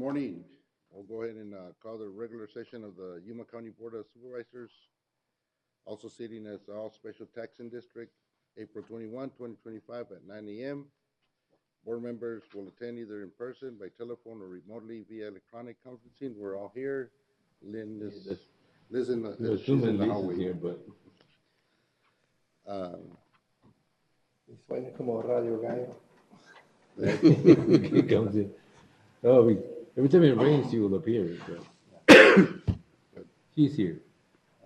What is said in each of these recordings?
Morning. We'll go ahead and call the regular session of the Yuma County Board of Supervisors, also sitting as all special taxing district, April 21, 2025 at 9 a.m. Board members will attend either in person, by telephone, or remotely via electronic conferencing. We're all here. Lynn is Liz in the, she's in the hallway. Here, but Suena como Radio Gallo. He comes in. Oh, every time it rains, you will appear. So. He's here.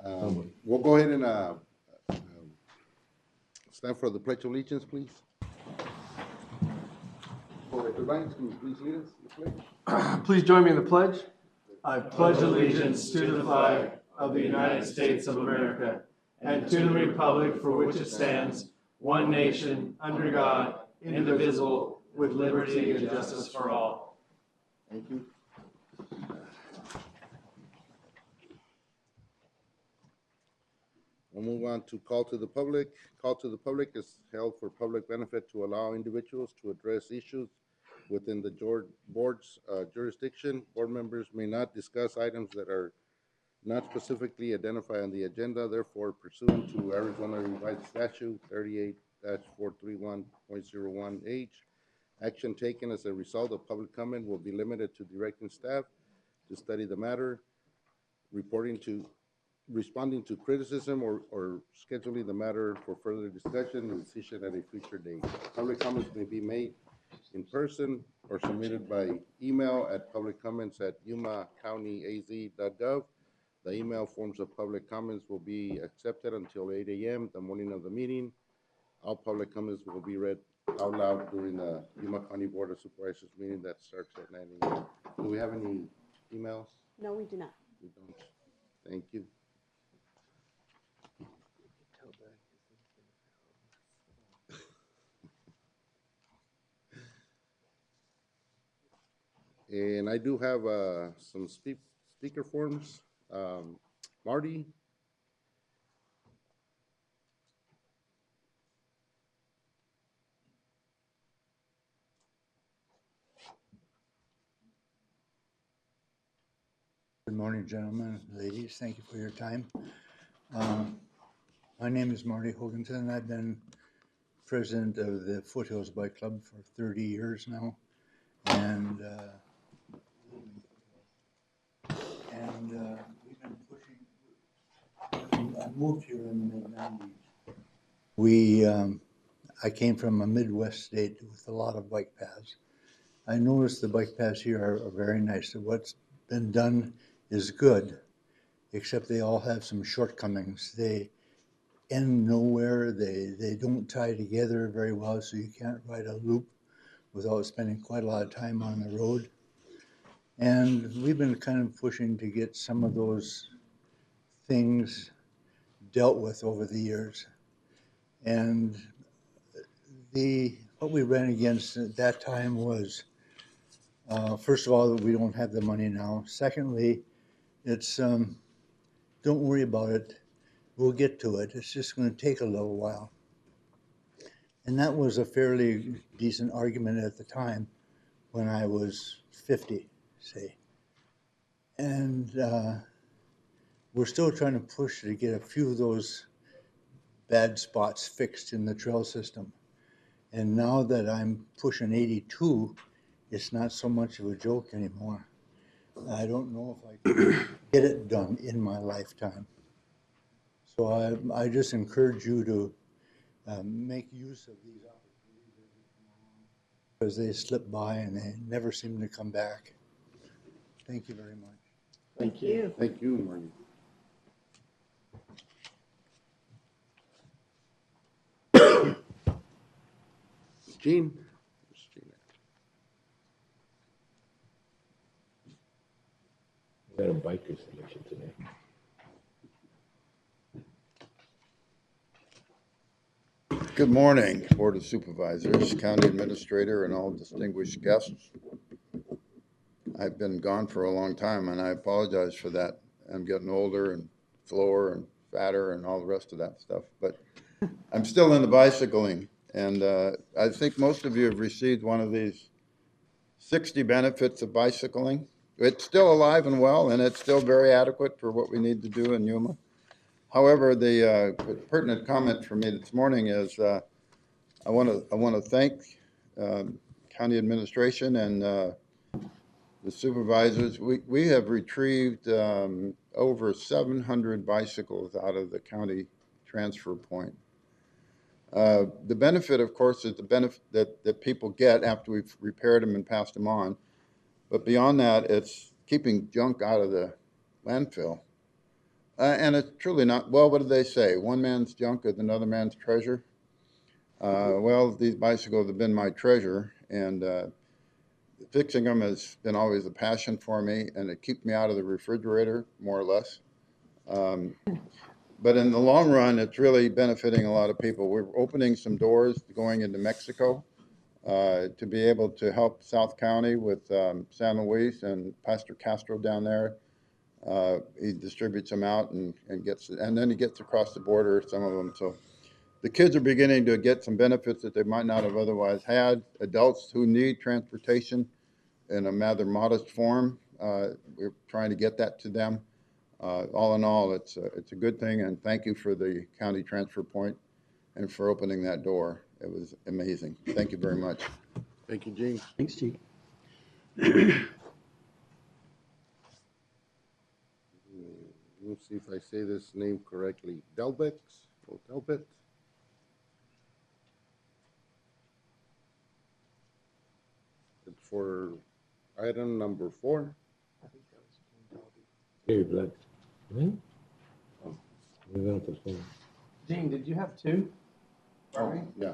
We'll go ahead and stand for the Pledge of Allegiance, please. Ryan, can you please lead us in the pledge? Please join me in the pledge. I pledge allegiance to the flag of the United States of America and to the republic for which it stands, one nation, under God, indivisible, with liberty and justice for all. Thank you. We'll move on to call to the public. Call to the public is held for public benefit to allow individuals to address issues within the board's jurisdiction. Board members may not discuss items that are not specifically identified on the agenda. Therefore, pursuant to Arizona Revised Statute 38-431.01H, action taken as a result of public comment will be limited to directing staff to study the matter, responding to criticism, or scheduling the matter for further discussion and decision at a future date. Public comments may be made in person or submitted by email at publiccomments@yumacountyaz.gov. The email forms of public comments will be accepted until 8 a.m. the morning of the meeting. All public comments will be read out loud during the Yuma County Board of Supervisors meeting that starts at 9 a.m. Do we have any emails? No, we do not. We don't. Thank you. And I do have some speaker forms. Marty? Good morning, gentlemen, ladies. Thank you for your time. My name is Marty Hoganson. I've been president of the Foothills Bike Club for 30 years now. And we've been pushing. I moved here in the mid-90s. I came from a Midwest state with a lot of bike paths. I noticed the bike paths here are very nice. What's been done is good, except they all have some shortcomings. They end nowhere. They don't tie together very well, so you can't ride a loop without spending quite a lot of time on the road. And we've been kind of pushing to get some of those things dealt with over the years. And what we ran against at that time was, first of all, that we don't have the money now. Secondly, it's, don't worry about it. We'll get to it. It's just going to take a little while. And that was a fairly decent argument at the time when I was 50, say. And we're still trying to push to get a few of those bad spots fixed in the trail system. And now that I'm pushing 82, it's not so much of a joke anymore. I don't know if I can get it done in my lifetime. So I just encourage you to make use of these opportunities because they slip by and they never seem to come back. Thank you very much. Thank you. Thank you, Marty. Gene? We got a biker selection today. Good morning, Board of Supervisors, County Administrator, and all distinguished guests. I've been gone for a long time, and I apologize for that. I'm getting older and slower and fatter and all the rest of that stuff, but I'm still into bicycling. And I think most of you have received one of these 60 benefits of bicycling. It's still alive and well, and it's still very adequate for what we need to do in Yuma. However, the pertinent comment for me this morning is I want to thank county administration and the supervisors. We have retrieved over 700 bicycles out of the county transfer point. The benefit, of course, is the benefit that people get after we've repaired them and passed them on. But beyond that, it's keeping junk out of the landfill. And it's truly not, well, what do they say? One man's junk is another man's treasure. Well, these bicycles have been my treasure, and fixing them has been always a passion for me, and it keeps me out of the refrigerator, more or less. But in the long run, it's really benefiting a lot of people. We're opening some doors going into Mexico to be able to help South County with San Luis and Pastor Castro down there. He distributes them out and then he gets across the border, some of them. So the kids are beginning to get some benefits that they might not have otherwise had. Adults who need transportation in a rather modest form, we're trying to get that to them. All in all, it's a good thing, and thank you for the county transfer point and for opening that door. It was amazing. Thank you very much. Thank you, Gene. Thanks, Chief. Let's see if I say this name correctly. Delbex or Delbet? It's for item number 4. Gary Black. Right? Oh, we went to phone. Gene, did you have 2? Pardon me? Yeah.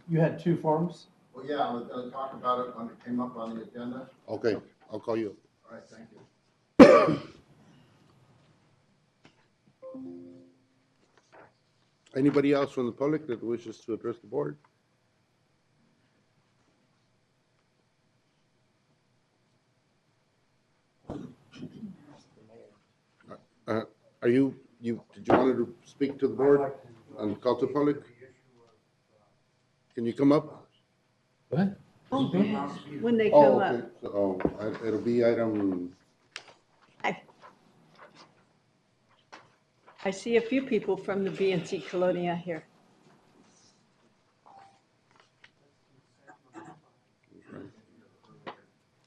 You had 2 forms? Well, yeah, I was going to talk about it when it came up on the agenda. Okay, I'll call you. All right, thank you. Anybody else from the public that wishes to address the board? Did you want to speak to the board and call to the public? Can you come up? What? When they come Oh, up. okay. So, it'll be item, I see a few people from the BNC Colonia here.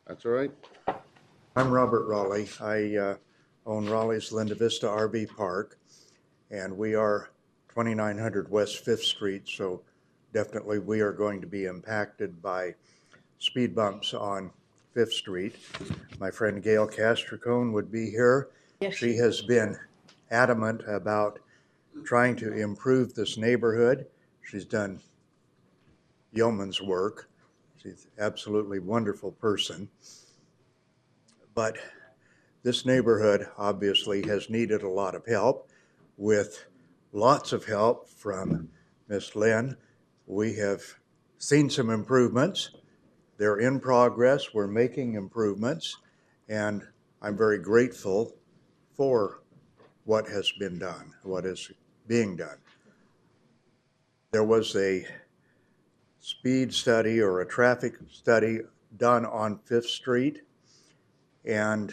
that's all right. I'm Robert Raleigh. I own Raleigh's Linda Vista RV Park, and we are 2900 West 5th Street, so definitely we are going to be impacted by speed bumps on 5th Street. My friend Gail Castricone would be here. Yes. She has been adamant about trying to improve this neighborhood. She's done yeoman's work. She's an absolutely wonderful person. But this neighborhood obviously has needed a lot of help, with lots of help from Miss Lynn. We have seen some improvements. They're in progress. We're making improvements, and I'm very grateful for what has been done, what is being done. There was a speed study or a traffic study done on 5th Street, and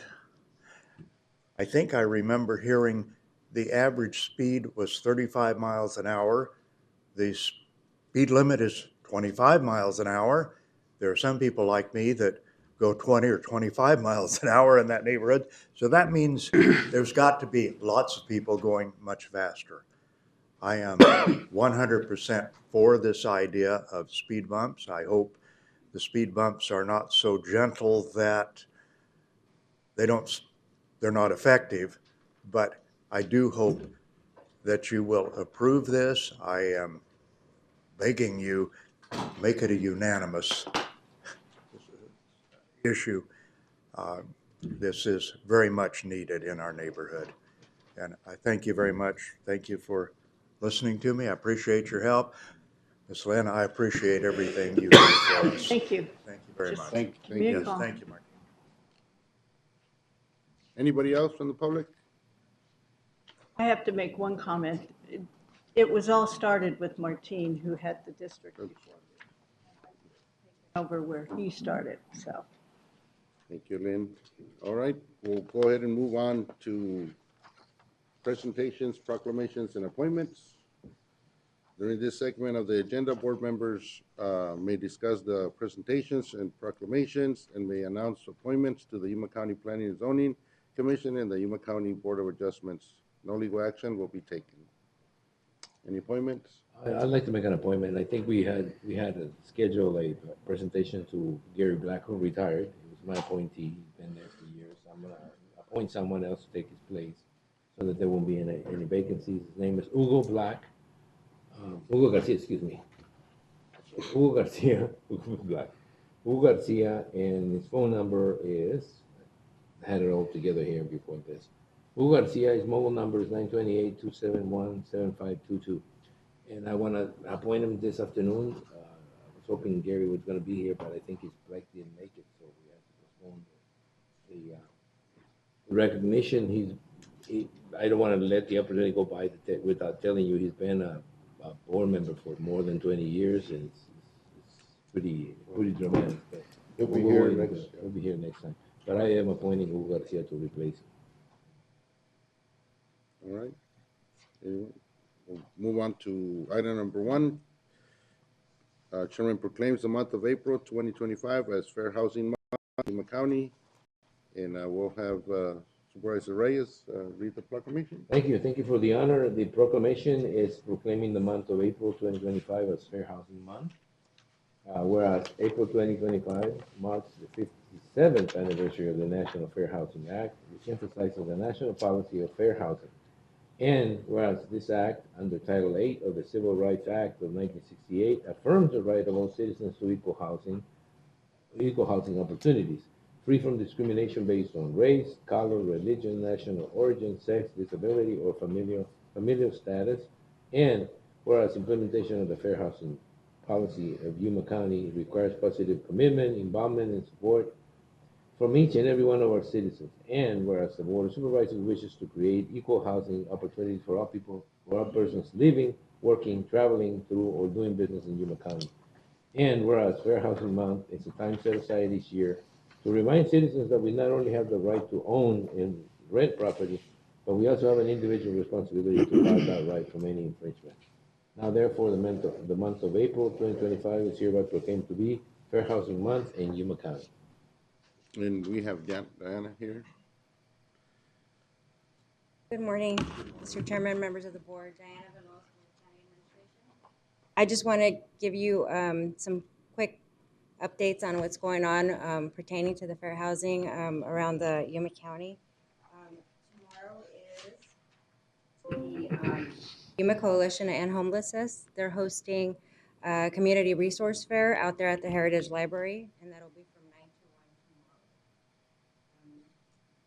I think I remember hearing the average speed was 35 miles an hour. The speed limit is 25 miles an hour. There are some people like me that go 20 or 25 miles an hour in that neighborhood. So that means there's got to be lots of people going much faster. I am 100% for this idea of speed bumps. I hope the speed bumps are not so gentle that they're not effective, but I do hope that you will approve this. I am begging you, make it a unanimous issue. This is very much needed in our neighborhood. And I thank you very much. Thank you for listening to me. I appreciate your help. Ms. Lynn, I appreciate everything you do for us. Thank you. Thank you very Just much. Thank Give me a you. Yes, call. thank you, Mark. Anybody else from the public? I have to make one comment. It was all started with Martine, who had the district before, over where he started, so. Thank you, Lynn. All right, we'll go ahead and move on to presentations, proclamations, and appointments. During this segment of the agenda, board members may discuss the presentations and proclamations and may announce appointments to the Yuma County Planning and Zoning Commission and the Yuma County Board of Adjustments. No legal action will be taken. Any appointments? I'd like to make an appointment. I think we had to schedule a presentation to Gary Black, who retired. He was my appointee. He's been there for years. I'm gonna appoint someone else to take his place so that there won't be any vacancies. His name is Hugo Black. Hugo Garcia, excuse me. Hugo Garcia, Hugo Black. Hugo Garcia, and his phone number is, I had it all together here before this. Hugo Garcia, his mobile number is 928-271-7522. And I want to appoint him this afternoon. I was hoping Gary was going to be here, but I think his flight didn't make it, so we have to postpone the recognition. I don't want to let the opportunity go by without telling you he's been a board member for more than 20 years, and it's pretty dramatic. But He'll be here next time. But I am appointing Hugo Garcia to replace him. All right. Anyone? We'll move on to item number 1. Chairman proclaims the month of April 2025 as Fair Housing Month in Yuma County. And we'll have Supervisor Reyes read the proclamation. Thank you. Thank you for the honor. The proclamation is proclaiming the month of April 2025 as Fair Housing Month. Whereas April 2025 marks the 57th anniversary of the National Fair Housing Act, which emphasizes the national policy of fair housing. And whereas this act, under Title 8 of the Civil Rights Act of 1968, affirms the right of all citizens to equal housing opportunities, free from discrimination based on race, color, religion, national origin, sex, disability, or familial status. And whereas implementation of the fair housing policy of Yuma County requires positive commitment, involvement, and support from each and every one of our citizens. And whereas the Board of Supervisors wishes to create equal housing opportunities for all people, for all persons living, working, traveling through, or doing business in Yuma County. And whereas Fair Housing Month is a time set aside each year to remind citizens that we not only have the right to own and rent property, but we also have an individual responsibility to guard that right from any infringement. Now, therefore, the month of April 2025 is hereby proclaimed to be Fair Housing Month in Yuma County. And we have Diana here. Good morning, Mr. Chairman, members of the board. Diana Veloz from the County Administration. I just want to give you some quick updates on what's going on pertaining to the fair housing around the Yuma County. Tomorrow is the Yuma Coalition to End Homelessness. They're hosting a community resource fair out there at the Heritage Library, and that'll be from 9 to 1 tomorrow.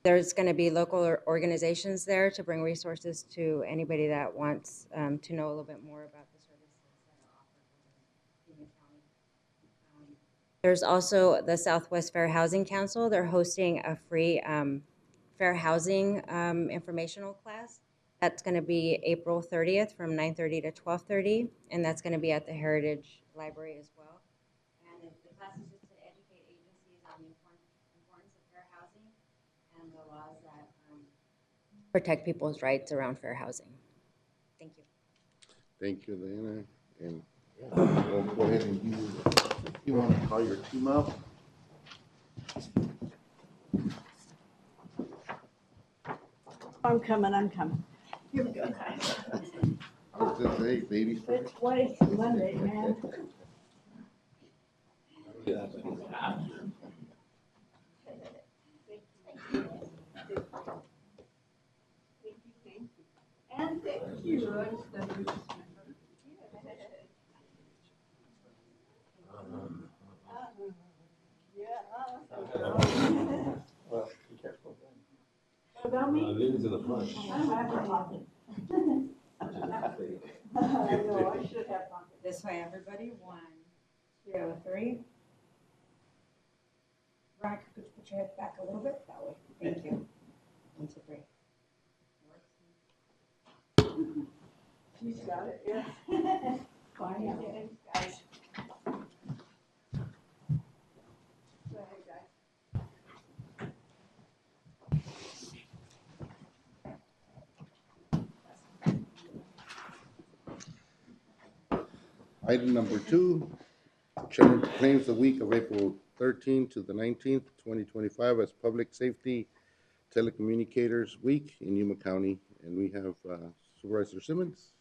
There's going to be local organizations there to bring resources to anybody that wants to know a little bit more about the services that are offered within Yuma County. There's also the Southwest Fair Housing Council. They're hosting a free fair housing informational class. That's going to be April 30th from 9:30 to 12:30, and that's going to be at the Heritage Library as well. And the class is just to educate agencies on the importance of fair housing and the laws that protect people's rights around fair housing. Thank you. Thank you, Diana. And we'll go ahead and you want to call your team up? I'm coming. Here we go. What's this day, baby? It's Monday, man. And thank you. Well, be careful. What about me? Leave it to the front. I don't have a pocket. I know, I should have pocket. This way, everybody. 1, 2, 3. Veronica, could you put your head back a little bit? That way. Thank you. 1, 2, 3. She's got it, yeah. Fine, yeah. Guys. Go ahead, guys. Item number 2, Chairman proclaims the week of April 13th to the 19th, 2025 as Public Safety Telecommunicators Week in Yuma County. And we have Supervisor Simmons.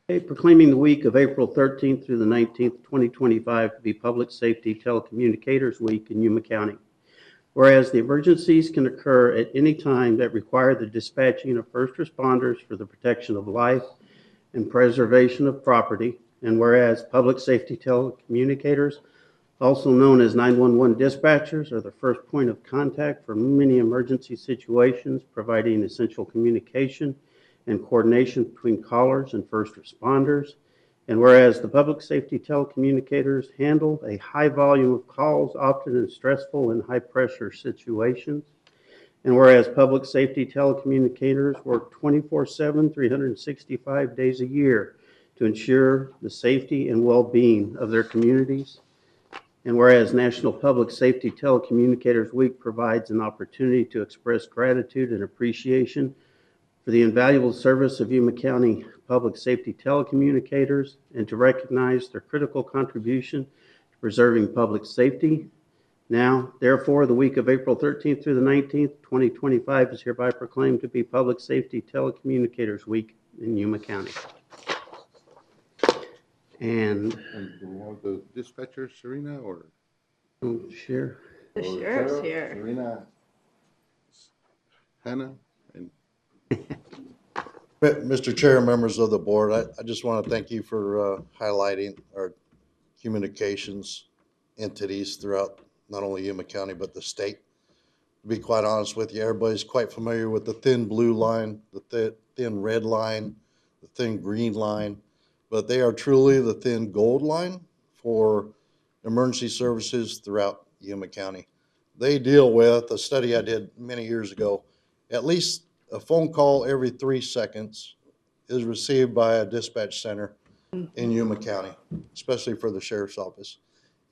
Okay, proclaiming the week of April 13th through the 19th, 2025 to be Public Safety Telecommunicators Week in Yuma County. Whereas the emergencies can occur at any time that require the dispatching of first responders for the protection of life and preservation of property, and whereas public safety telecommunicators, also known as 911 dispatchers, are the first point of contact for many emergency situations, providing essential communication and coordination between callers and first responders. And whereas the public safety telecommunicators handle a high volume of calls, often in stressful and high-pressure situations. And whereas public safety telecommunicators work 24/7, 365 days a year to ensure the safety and well-being of their communities. And whereas National Public Safety Telecommunicators Week provides an opportunity to express gratitude and appreciation for the invaluable service of Yuma County public safety telecommunicators and to recognize their critical contribution to preserving public safety. Now, therefore, the week of April 13th through the 19th, 2025 is hereby proclaimed to be Public Safety Telecommunicators Week in Yuma County. And Do we have the dispatcher, Serena, or? share. The or sheriff's Sarah? here. Serena, Hannah, and Mr. Chair, members of the board, I just want to thank you for highlighting our communications entities throughout not only Yuma County, but the state. To be quite honest with you, everybody's quite familiar with the thin blue line, the thin red line, the thin green line, but they are truly the thin gold line for emergency services throughout Yuma County. They deal with, a study I did many years ago, at least a phone call every 3 seconds is received by a dispatch center in Yuma County, especially for the sheriff's office.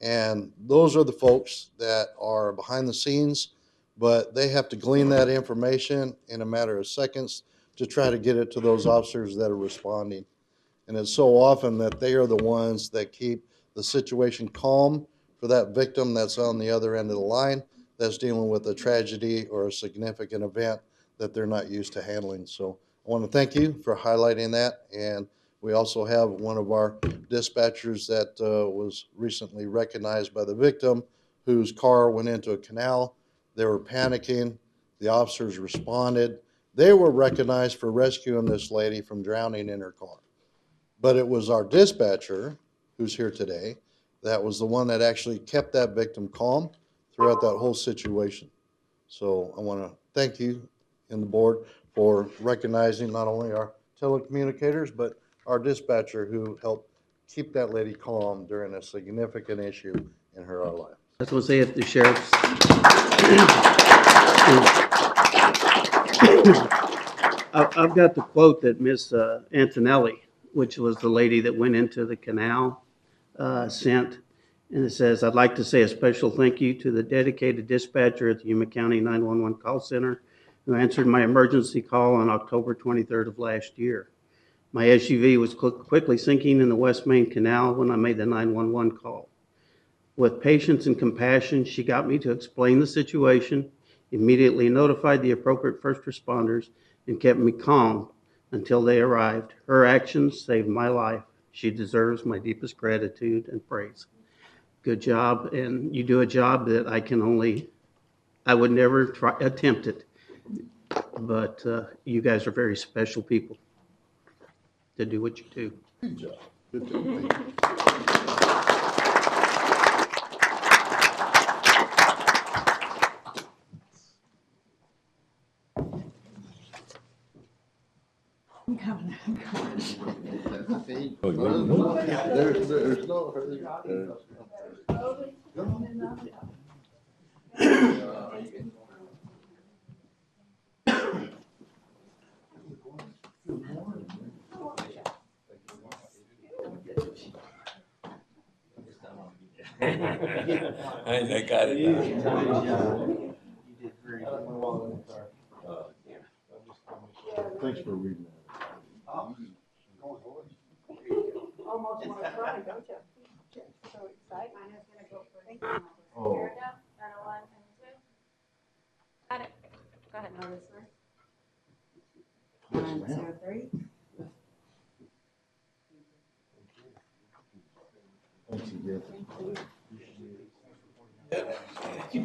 And those are the folks that are behind the scenes, but they have to glean that information in a matter of seconds to try to get it to those officers that are responding. And it's so often that they are the ones that keep the situation calm for that victim that's on the other end of the line, that's dealing with a tragedy or a significant event that they're not used to handling. So I want to thank you for highlighting that. And we also have one of our dispatchers that was recently recognized by the victim whose car went into a canal. They were panicking. The officers responded. They were recognized for rescuing this lady from drowning in her car. But it was our dispatcher, who's here today, that was the one that actually kept that victim calm throughout that whole situation. So I want to thank you and the board for recognizing not only our telecommunicators, but our dispatcher who helped keep that lady calm during a significant issue in her life. I was going to say if the sheriff's. I've got the quote that Miss Antonelli, which was the lady that went into the canal, sent. And it says, "I'd like to say a special thank you to the dedicated dispatcher at the Yuma County 911 call center who answered my emergency call on October 23rd of last year. My SUV was quickly sinking in the West Main Canal when I made the 911 call. With patience and compassion, she got me to explain the situation, immediately notified the appropriate first responders, and kept me calm until they arrived. Her actions saved my life. She deserves my deepest gratitude and praise." Good job, and you do a job that I would never attempt it. But you guys are very special people to do what you do. good job. Good job. Thank you. I'm coming. Oh, you want to There's no hurry. I got it now. Thanks for reading that. almost want to cry, don't you? So excited. Thank you. Oh. Got it. Go ahead. Yes, 1, ma'am. 2, 3. You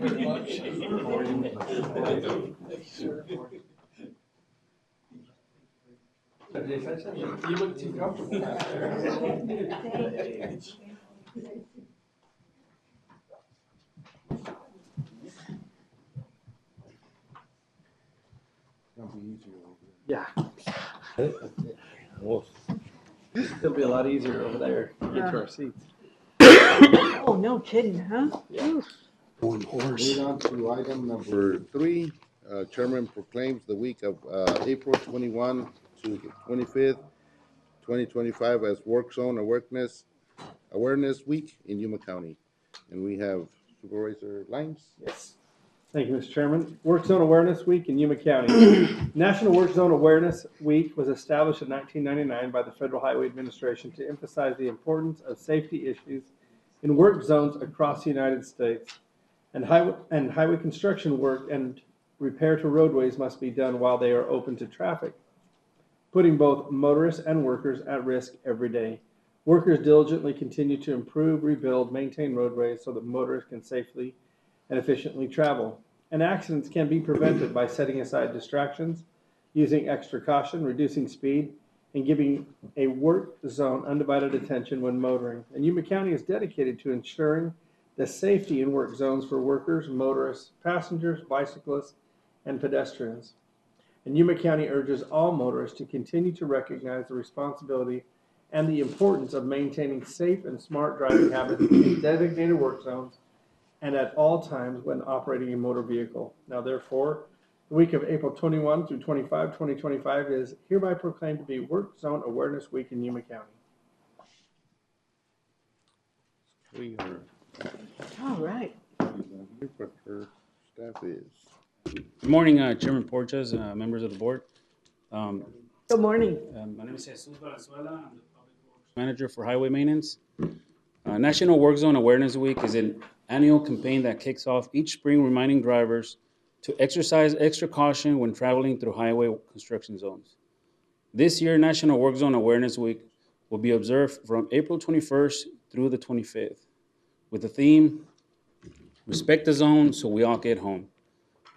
look too comfortable. Yeah, Oh, it'll be a lot easier over there to get to our seats. Oh, no kidding, huh? Moving on to item number 3, Chairman proclaims the week of April 21 to 25th, 2025 as Work Zone Awareness Week in Yuma County. And we have Supervisor Limes. Yes. Thank you, Mr. Chairman. Work Zone Awareness Week in Yuma County. National Work Zone Awareness Week was established in 1999 by the Federal Highway Administration to emphasize the importance of safety issues in work zones across the United States. And highway construction work and repair to roadways must be done while they are open to traffic, putting both motorists and workers at risk every day. Workers diligently continue to improve, rebuild, maintain roadways so that motorists can safely and efficiently travel. And accidents can be prevented by setting aside distractions, using extra caution, reducing speed, and giving a work zone undivided attention when motoring. And Yuma County is dedicated to ensuring the safety in work zones for workers, motorists, passengers, bicyclists, and pedestrians. And Yuma County urges all motorists to continue to recognize the responsibility and the importance of maintaining safe and smart driving habits in designated work zones and at all times when operating a motor vehicle. Now, therefore, the week of April 21 through 25, 2025 is hereby proclaimed to be Work Zone Awareness Week in Yuma County. We are All right. here, but her staff is. Good morning, Chairman Porches, members of the board. Good morning. My name is Jesus Valenzuela. I'm the Public Works Manager for Highway Maintenance. National Work Zone Awareness Week is an annual campaign that kicks off each spring, reminding drivers to exercise extra caution when traveling through highway construction zones. This year, National Work Zone Awareness Week will be observed from April 21st through the 25th with the theme, Respect the Zone so we all get home.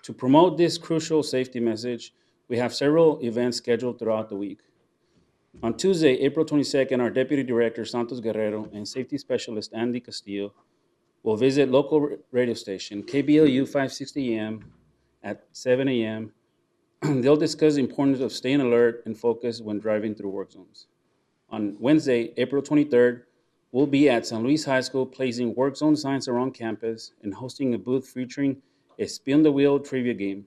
To promote this crucial safety message, we have several events scheduled throughout the week. On Tuesday, April 22nd, our Deputy Director, Santos Guerrero, and Safety Specialist, Andy Castillo, will visit local radio station, KBLU 560 AM at 7 a.m. They'll discuss the importance of staying alert and focused when driving through work zones. On Wednesday, April 23rd, we'll be at San Luis High School placing work zone signs around campus and hosting a booth featuring a spin the wheel trivia game.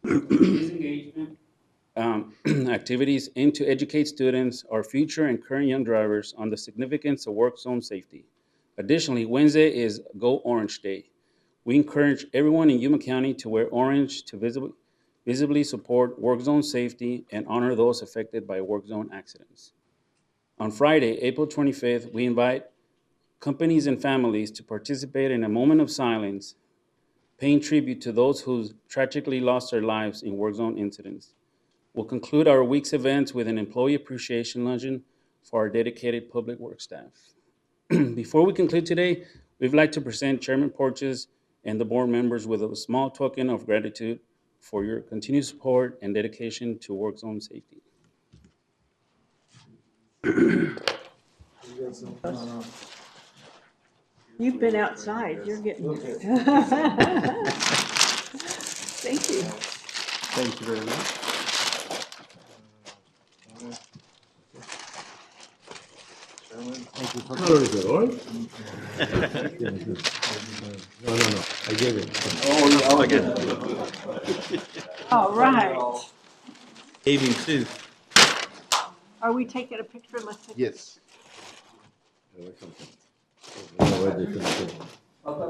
These engagement activities aim to educate students, our future and current young drivers, on the significance of work zone safety. Additionally, Wednesday is Go Orange Day. We encourage everyone in Yuma County to wear orange to visibly support work zone safety and honor those affected by work zone accidents. On Friday, April 25th, we invite companies and families to participate in a moment of silence, paying tribute to those who tragically lost their lives in work zone incidents. We'll conclude our week's events with an employee appreciation luncheon for our dedicated public works staff. Before we conclude today, we'd like to present Chairman Porches and the board members with a small token of gratitude for your continued support and dedication to work zone safety. You've been outside. You're getting. Thank you. Thank you very much. Color is it orange? No, I gave it. All right. Gave him two. Are we taking a picture? Let's take. Yes. Oh,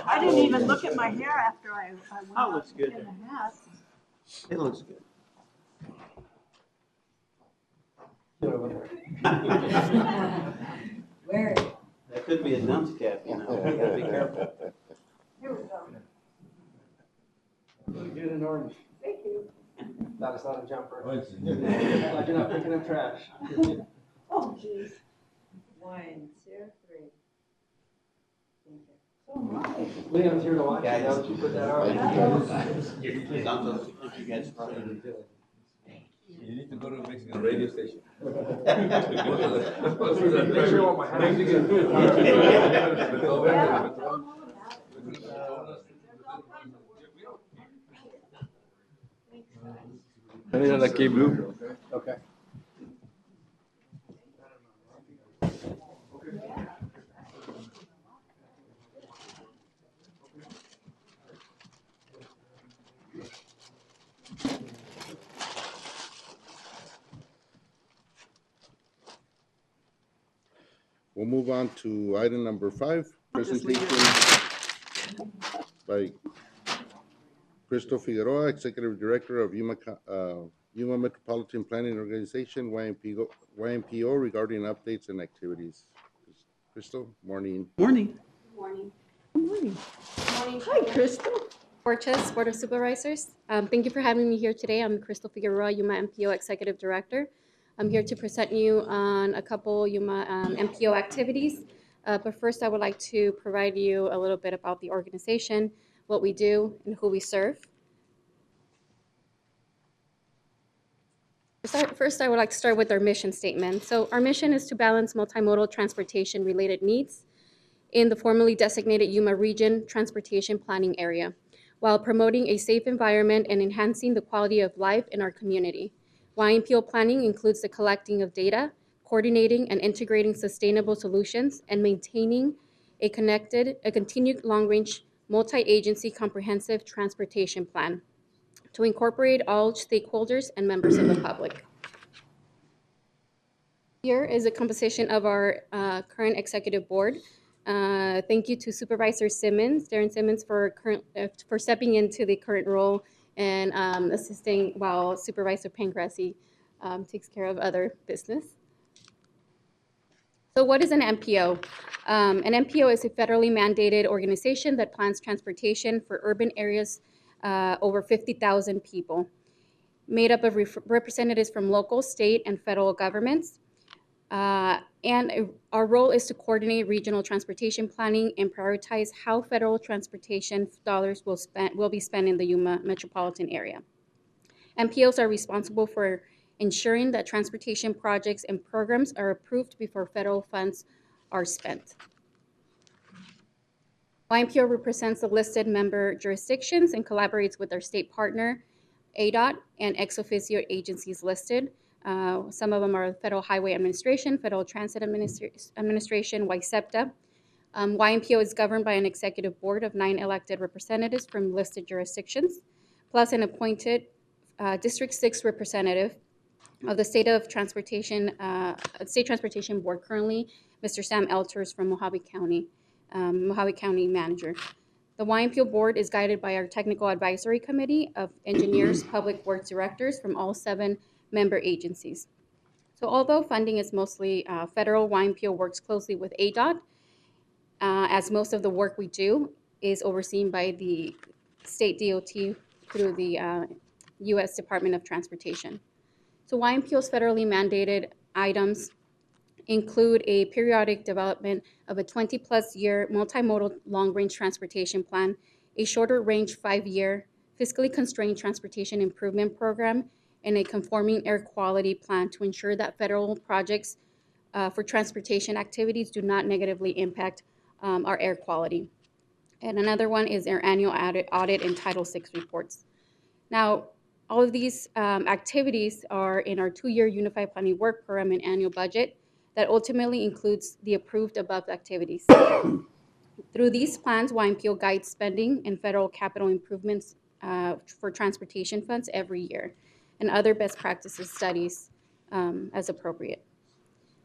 I didn't even look at my hair after I went Oh, looks good. in the hat. It looks good. Where? That could be a dunce cap, you know, you gotta be careful. Here we go. Get an orange. Thank you. That is not a jumper. Oh, it's- Like you're not picking up trash. Oh, jeez. 1, 2, 3. Thank you. Oh, my. Leon's here to watch you. Now that you put that on. You need to go to a Mexican radio station. Make sure you want my Okay. We'll move on to item number 5, presentation by Crystal Figueroa, Executive Director of Yuma Metropolitan Planning Organization, YMPO, regarding updates and activities. Crystal, morning. Morning. Morning. Good morning. Morning. Hi, Crystal. Porches, Board of Supervisors. Thank you for having me here today. I'm Crystal Figueroa, Yuma MPO Executive Director. I'm here to present you on a couple Yuma MPO activities. But first, I would like to provide you a little bit about the organization, what we do, and who we serve. First, I would like to start with our mission statement. So our mission is to balance multimodal transportation-related needs in the formally designated Yuma Region Transportation Planning Area, while promoting a safe environment and enhancing the quality of life in our community. YMPO planning includes the collecting of data, coordinating and integrating sustainable solutions, and maintaining a continued long-range, multi-agency comprehensive transportation plan to incorporate all stakeholders and members of the public. Here is a composition of our current executive board. Thank you to Supervisor Simmons, Darren Simmons, for stepping into the current role and assisting while Supervisor Pangrassi takes care of other business. So what is an MPO? An MPO is a federally mandated organization that plans transportation for urban areas over 50,000 people, made up of representatives from local, state, and federal governments. Our role is to coordinate regional transportation planning and prioritize how federal transportation dollars will be spent in the Yuma metropolitan area. MPOs are responsible for ensuring that transportation projects and programs are approved before federal funds are spent. YMPO represents the listed member jurisdictions and collaborates with our state partner, ADOT, and ex officio agencies listed. Some of them are Federal Highway Administration, Federal Transit Administration, YSEPTA. YMPO is governed by an executive board of 9 elected representatives from listed jurisdictions, plus an appointed District 6 representative of the State Transportation Board, currently Mr. Sam Elters from Mojave County Manager. The YMPO board is guided by our Technical Advisory Committee of engineers, public works directors from all 7 member agencies. So although funding is mostly federal, YMPO works closely with ADOT, as most of the work we do is overseen by the state DOT through the U.S. Department of Transportation. So YMPO's federally mandated items include a periodic development of a 20-plus year multimodal long-range transportation plan, a shorter range 5-year fiscally constrained transportation improvement program, and a conforming air quality plan to ensure that federal projects for transportation activities do not negatively impact our air quality. And another one is our annual audit and Title VI reports. Now, all of these activities are in our 2-year Unified Planning Work Program and annual budget that ultimately includes the approved above activities. Through these plans, YMPO guides spending and federal capital improvements for transportation funds every year, and other best practices studies as appropriate.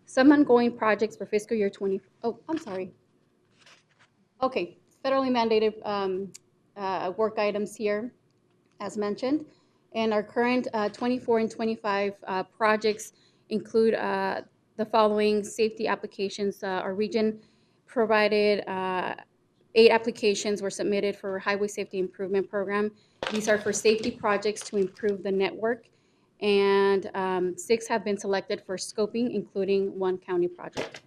Some ongoing projects for fiscal year 20, oh, I'm sorry. Okay, federally mandated work items here, as mentioned. And our current 24 and 25 projects include the following safety applications. Our region provided 8 applications were submitted for Highway Safety Improvement Program. These are for safety projects to improve the network, and 6 have been selected for scoping, including 1 county project.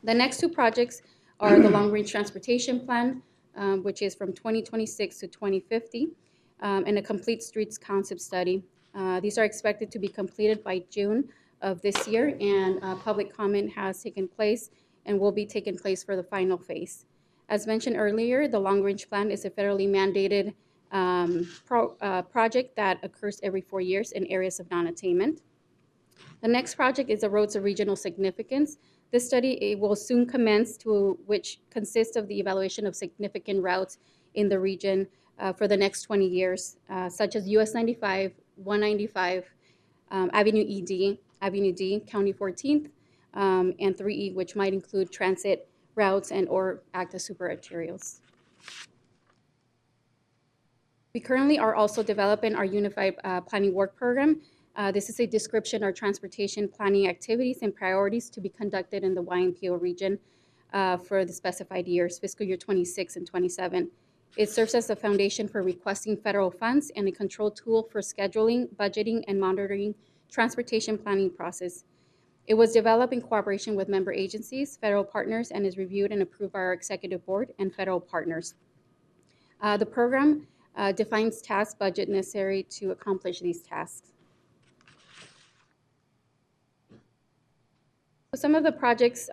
The next 2 projects are the Long Range Transportation Plan, which is from 2026 to 2050, and a Complete Streets Concept Study. These are expected to be completed by June of this year, and public comment has taken place and will be taking place for the final phase. As mentioned earlier, the Long Range Plan is a federally mandated project that occurs every 4 years in areas of non-attainment. The next project is the Roads of Regional Significance. This study will soon commence, which consists of the evaluation of significant routes in the region for the next 20 years, such as US 95, 195, Avenue ED, Avenue D, County 14th, and 3E, which might include transit routes and or act as super arterials. We currently are also developing our Unified Planning Work Program. This is a description of transportation planning activities and priorities to be conducted in the YMPO region for the specified years, fiscal year 26 and 27. It serves as a foundation for requesting federal funds and a control tool for scheduling, budgeting, and monitoring transportation planning process. It was developed in cooperation with member agencies, federal partners, and is reviewed and approved by our executive board and federal partners. The program defines task budget necessary to accomplish these tasks. So some of the projects,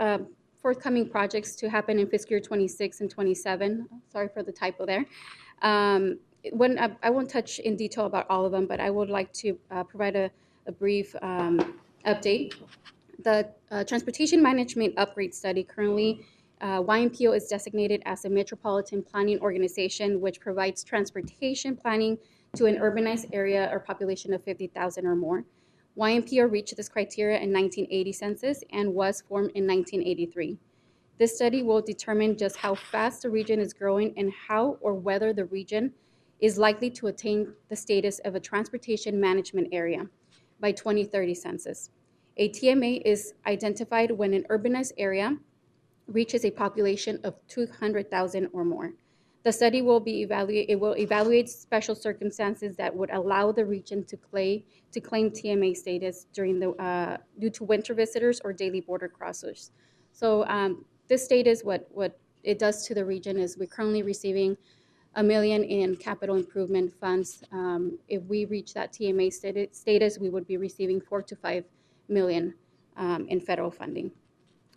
forthcoming projects to happen in fiscal year 26 and 27, sorry for the typo there. I won't touch in detail about all of them, but I would like to provide a brief update. The Transportation Management Upgrade Study, currently YMPO is designated as a metropolitan planning organization which provides transportation planning to an urbanized area or population of 50,000 or more. YMPO reached this criteria in 1980 census and was formed in 1983. This study will determine just how fast the region is growing and how or whether the region is likely to attain the status of a transportation management area by 2030 census. A TMA is identified when an urbanized area reaches a population of 200,000 or more. The study will evaluate special circumstances that would allow the region to claim TMA status during due to winter visitors or daily border crossers. So this status, what it does to the region is we're currently receiving $1 million in capital improvement funds. If we reach that TMA status, we would be receiving $4 to $5 million in federal funding.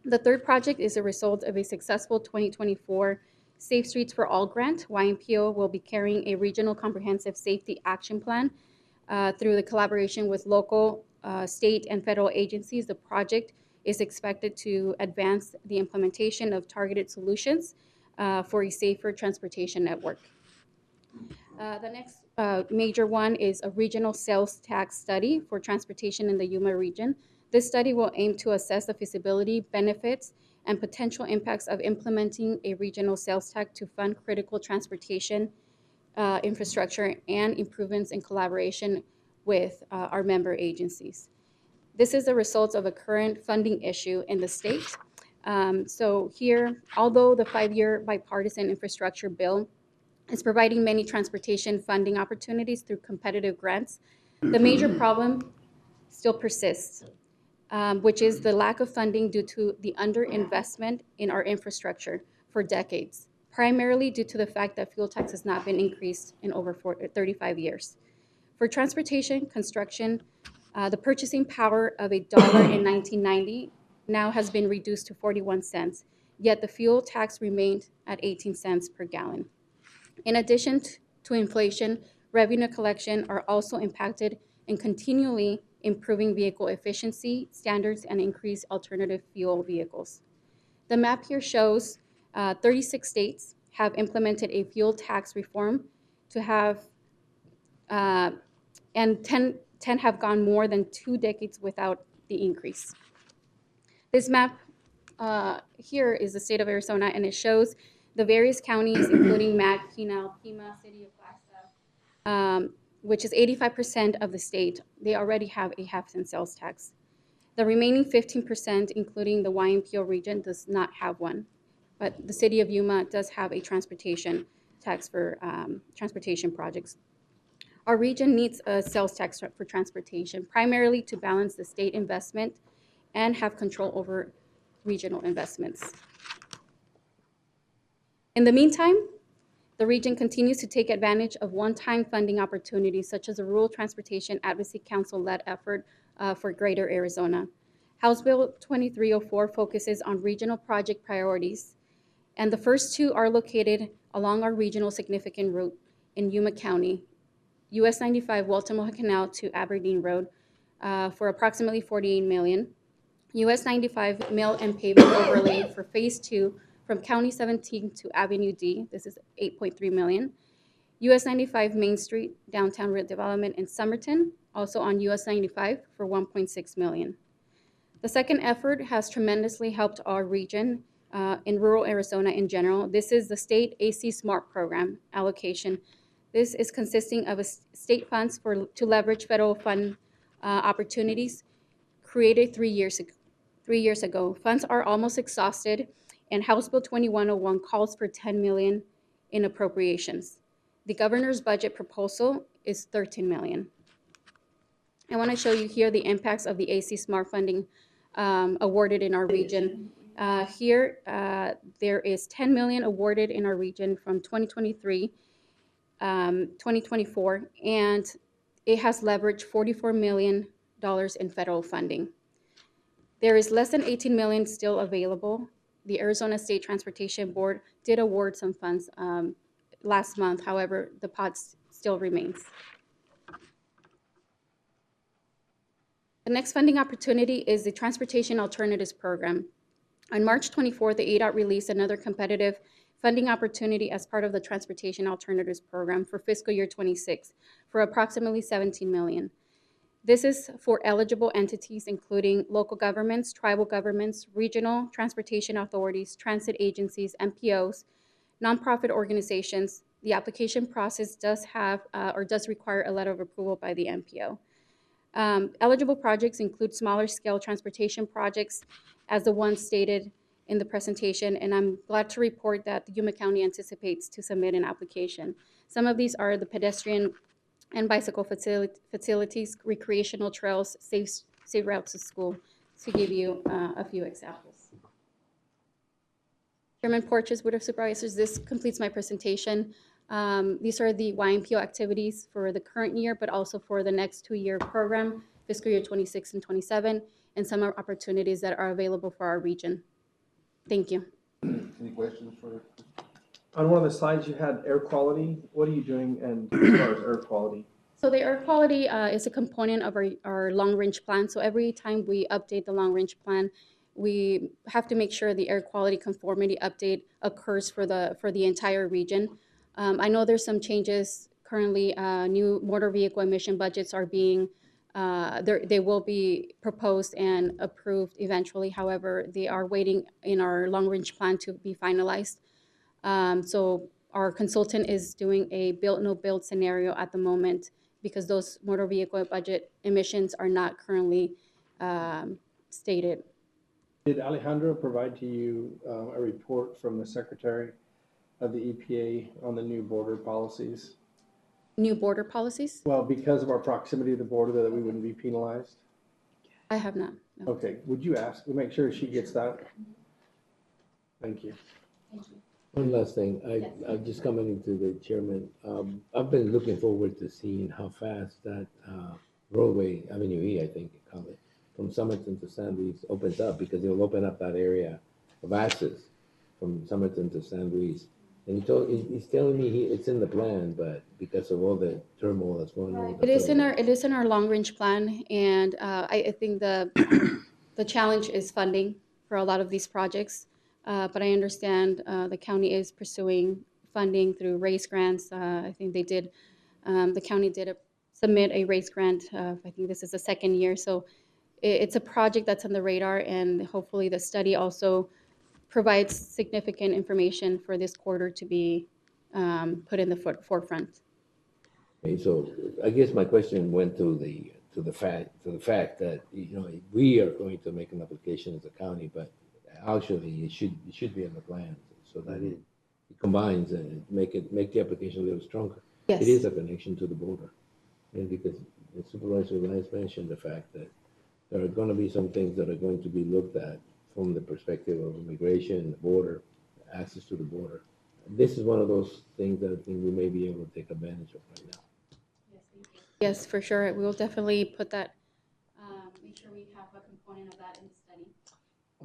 The third project is a result of a successful 2024 Safe Streets for All grant. YMPO will be carrying a regional comprehensive safety action plan through the collaboration with local, state, and federal agencies. The project is expected to advance the implementation of targeted solutions for a safer transportation network. The next major one is a regional sales tax study for transportation in the Yuma region. This study will aim to assess the feasibility, benefits, and potential impacts of implementing a regional sales tax to fund critical transportation infrastructure and improvements in collaboration with our member agencies. This is the result of a current funding issue in the state. So here, although the 5-year bipartisan infrastructure bill is providing many transportation funding opportunities through competitive grants, the major problem still persists, which is the lack of funding due to the underinvestment in our infrastructure for decades, primarily due to the fact that fuel tax has not been increased in over 35 years. For transportation construction, the purchasing power of $1 in 1990 now has been reduced to 41 cents, yet the fuel tax remained at 18 cents per gallon. In addition to inflation, revenue collection are also impacted in continually improving vehicle efficiency standards and increase alternative fuel vehicles. The map here shows 36 states have implemented a fuel tax reform to have, and 10 have gone more than 2 decades without the increase. This map here is the state of Arizona, and it shows the various counties, including Mac, Pinal, Pima, City of Flagstaff, which is 85% of the state. They already have a half-cent sales tax. The remaining 15%, including the YMPO region, does not have one. But the city of Yuma does have a transportation tax for transportation projects. Our region needs a sales tax for transportation, primarily to balance the state investment and have control over regional investments. In the meantime, the region continues to take advantage of one-time funding opportunities, such as the Rural Transportation Advocacy Council-led effort for Greater Arizona. House Bill 2304 focuses on regional project priorities, and the first two are located along our regional significant route in Yuma County, US 95 Walter Canal to Aberdeen Road for approximately $48 million, US 95 Mill and Pavement Overlay for Phase 2 from County 17 to Avenue D, this is $8.3 million, US 95 Main Street Downtown Redevelopment in Somerton, also on US 95 for $1.6 million. The second effort has tremendously helped our region in rural Arizona in general. This is the state AC SMART program allocation. This is consisting of state funds to leverage federal fund opportunities created 3 years ago. Funds are almost exhausted, and House Bill 2101 calls for $10 million in appropriations. The governor's budget proposal is $13 million. I want to show you here the impacts of the AC SMART funding awarded in our region. Here, there is $10 million awarded in our region from 2023, 2024, and it has leveraged $44 million in federal funding. There is less than $18 million still available. The Arizona State Transportation Board did award some funds last month. However, the pot still remains. The next funding opportunity is the Transportation Alternatives Program. On March 24th, the ADOT released another competitive funding opportunity as part of the Transportation Alternatives Program for fiscal year 26 for approximately $17 million. This is for eligible entities including local governments, tribal governments, regional transportation authorities, transit agencies, MPOs, nonprofit organizations. The application process does have or does require a letter of approval by the MPO. Eligible projects include smaller scale transportation projects as the ones stated in the presentation, and I'm glad to report that the Yuma County anticipates to submit an application. Some of these are the pedestrian and bicycle facilities, recreational trails, safe routes to school, to give you a few examples. Chairman Porches, Board of Supervisors, this completes my presentation. These are the YMPO activities for the current year, but also for the next 2-year program, fiscal year 26 and 27, and some opportunities that are available for our region. Thank you. Any questions for? On one of the slides, you had air quality. What are you doing and as far as air quality? So the air quality is a component of our long-range plan. So every time we update the long-range plan, we have to make sure the air quality conformity update occurs for the entire region. I know there's some changes currently. New motor vehicle emission budgets are being they will be proposed and approved eventually. However, they are waiting in our long-range plan to be finalized. So our consultant is doing a build, no build scenario at the moment because those motor vehicle budget emissions are not currently stated. Did Alejandro provide to you a report from the Secretary of the EPA on the new border policies? New border policies? Well, because of our proximity to the border, that we wouldn't be penalized? I have not. No. Okay, would you ask, make sure she gets that? Thank you. Thank you. One last thing, I'm just commenting to the chairman. I've been looking forward to seeing how fast that roadway, Avenue E, I think you call it, from Somerton to San Luis opens up, because it will open up that area of access from Somerton to San Luis. And he's telling me it's in the plan, but because of all the turmoil that's going on. It is in our long range plan, and I think the challenge is funding for a lot of these projects. But I understand the county is pursuing funding through RAISE grants. I think they did. The county did submit a RAISE grant. I think this is the second year, so it's a project that's on the radar, and hopefully the study also provides significant information for this quarter to be put in the forefront. Okay, so I guess my question went to to the fact that, you know, we are going to make an application as a county, but actually it should be in the plan so that it combines and make the application a little stronger. Yes. It is a connection to the border. And because the Supervisor Lance mentioned the fact that there are going to be some things that are going to be looked at from the perspective of immigration, the border, access to the border. This is one of those things that I think we may be able to take advantage of right now. Yes, for sure. We will definitely put that, make sure we have a component of that in the study.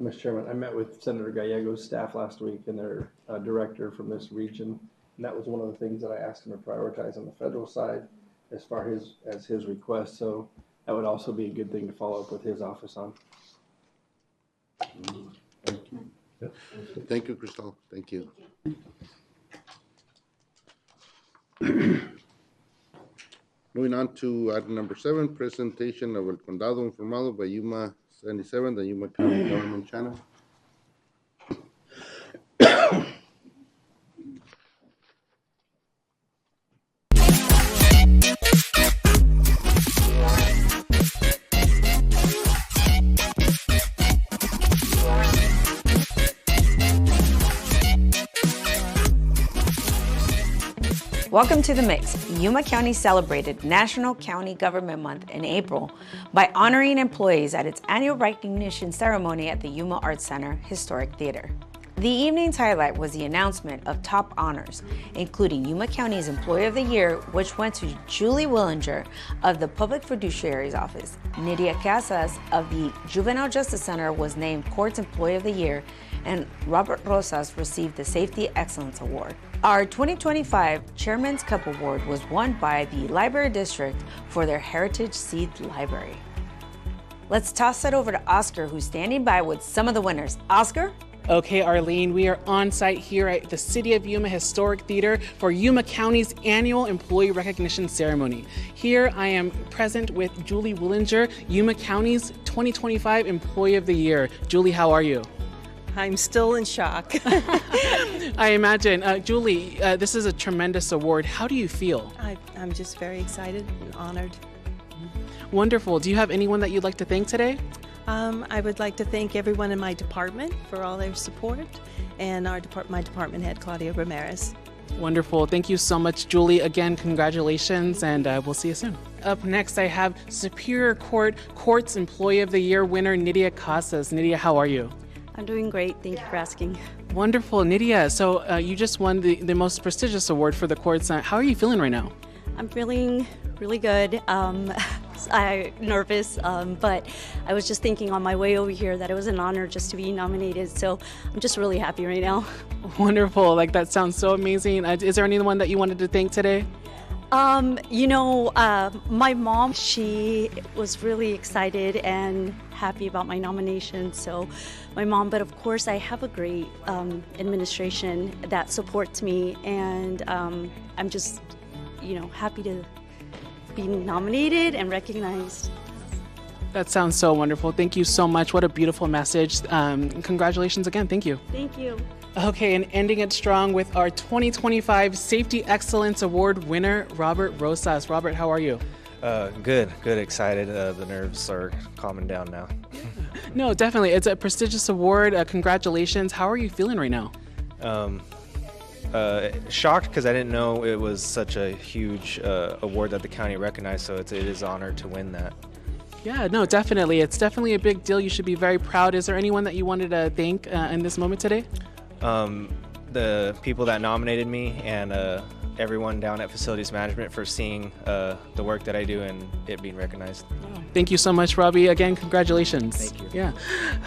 Mr. Chairman, I met with Senator Gallego's staff last week and their director from this region. And that was one of the things that I asked him to prioritize on the federal side as far as his request. So that would also be a good thing to follow up with his office on. Thank you, Cristal. Thank you. Moving on to item number 7, presentation of El Condado Informado by Yuma 77, the Yuma County Government Channel. Welcome to the Mix. Yuma County celebrated National County Government Month in April by honoring employees at its annual recognition ceremony at the Yuma Arts Center Historic Theater. The evening's highlight was the announcement of top honors, including Yuma County's Employee of the Year, which went to Julie Willinger of the Public Fiduciary's Office. Nydia Casas of the Juvenile Justice Center was named Court's Employee of the Year, and Robert Rosas received the Safety Excellence Award. Our 2025 Chairman's Cup Award was won by the Library District for their Heritage Seed Library. Let's toss it over to Oscar, who's standing by with some of the winners. Oscar? Okay, Arlene, we are on site here at the City of Yuma Historic Theater for Yuma County's annual Employee Recognition Ceremony. Here I am present with Julie Willinger, Yuma County's 2025 Employee of the Year. Julie, how are you? I'm still in shock. I imagine. Julie, this is a tremendous award. How do you feel? I'm just very excited and honored. Wonderful. Do you have anyone that you'd like to thank today? I would like to thank everyone in my department for all their support, and my department head, Claudia Ramirez. Wonderful. Thank you so much, Julie. Again, congratulations, and we'll see you soon. Up next, I have Superior Court's Employee of the Year winner, Nydia Casas. Nydia, how are you? I'm doing great. Thank you for asking. Wonderful. Nydia, so you just won the most prestigious award for the courts. How are you feeling right now? I'm feeling really good. I'm nervous, but I was just thinking on my way over here that it was an honor just to be nominated. So I'm just really happy right now. Wonderful. Like, that sounds so amazing. Is there anyone that you wanted to thank today? My mom, she was really excited and happy about my nomination. So my mom, but of course I have a great administration that supports me, and I'm just, happy to be nominated and recognized. That sounds so wonderful. Thank you so much. What a beautiful message. Congratulations again. Thank you. Thank you. Okay, and ending it strong with our 2025 Safety Excellence Award winner, Robert Rosas. Robert, how are you? Good, excited. The nerves are calming down now. No, definitely. It's a prestigious award. Congratulations. How are you feeling right now? Shocked because I didn't know it was such a huge award that the county recognized, so it is an honor to win that. Yeah, no, definitely. It's definitely a big deal. You should be very proud. Is there anyone that you wanted to thank in this moment today? The people that nominated me and everyone down at Facilities Management for seeing the work that I do and it being recognized. Thank you so much, Robbie. Again, congratulations. Thank you. Yeah.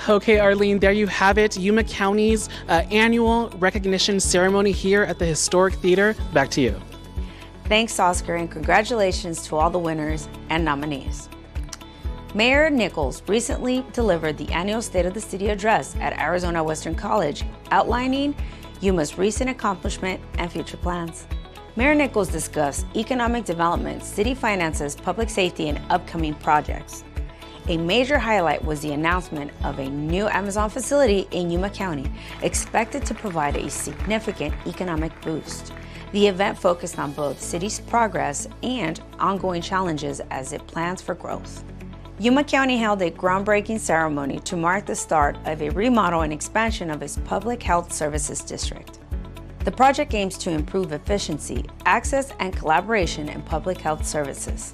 Okay, Arlene, there you have it. Yuma County's annual recognition ceremony here at the Historic Theater. Back to you. Thanks, Oscar, and congratulations to all the winners and nominees. Mayor Nichols recently delivered the annual State of the City address at Arizona Western College, outlining Yuma's recent accomplishment and future plans. Mayor Nichols discussed economic development, city finances, public safety, and upcoming projects. A major highlight was the announcement of a new Amazon facility in Yuma County, expected to provide a significant economic boost. The event focused on both city's progress and ongoing challenges as it plans for growth. Yuma County held a groundbreaking ceremony to mark the start of a remodel and expansion of its public health services district. The project aims to improve efficiency, access, and collaboration in public health services.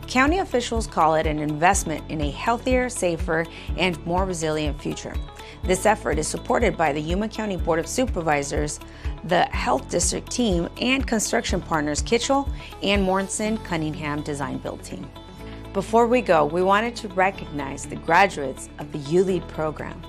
County officials call it an investment in a healthier, safer, and more resilient future. This effort is supported by the Yuma County Board of Supervisors, the Health District team, and construction partners Kitchell and Morrison Cunningham Design Build team. Before we go, we wanted to recognize the graduates of the U-Lead program.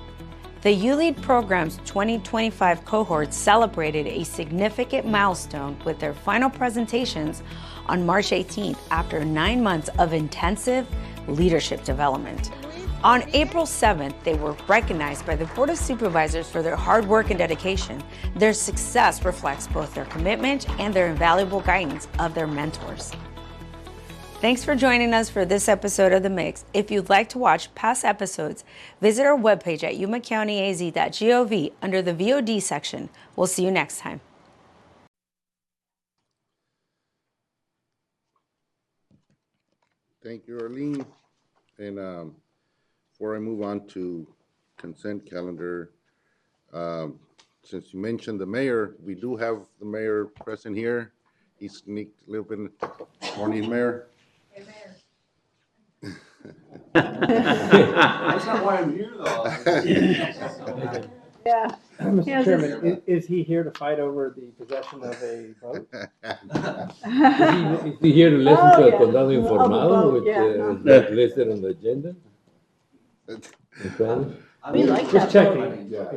The U-Lead program's 2025 cohort celebrated a significant milestone with their final presentations on March 18th after 9 months of intensive leadership development. On April 7th, they were recognized by the Board of Supervisors for their hard work and dedication. Their success reflects both their commitment and their invaluable guidance of their mentors. Thanks for joining us for this episode of The Mix. If you'd like to watch past episodes, visit our webpage at yumacountyaz.gov under the VOD section. We'll see you next time. Thank you, Arlene. And before I move on to consent calendar, since you mentioned the mayor, we do have the mayor present here. He sneaked a little bit. Morning, Mayor. Hey, Mayor. That's not why I'm here, though. Yeah. Mr. Chairman, is he here to fight over the possession of a vote? Is he here to listen to a condado Of a informado, vote, which yeah. is not listed on the agenda? In Spanish? We like Just that checking. Yeah.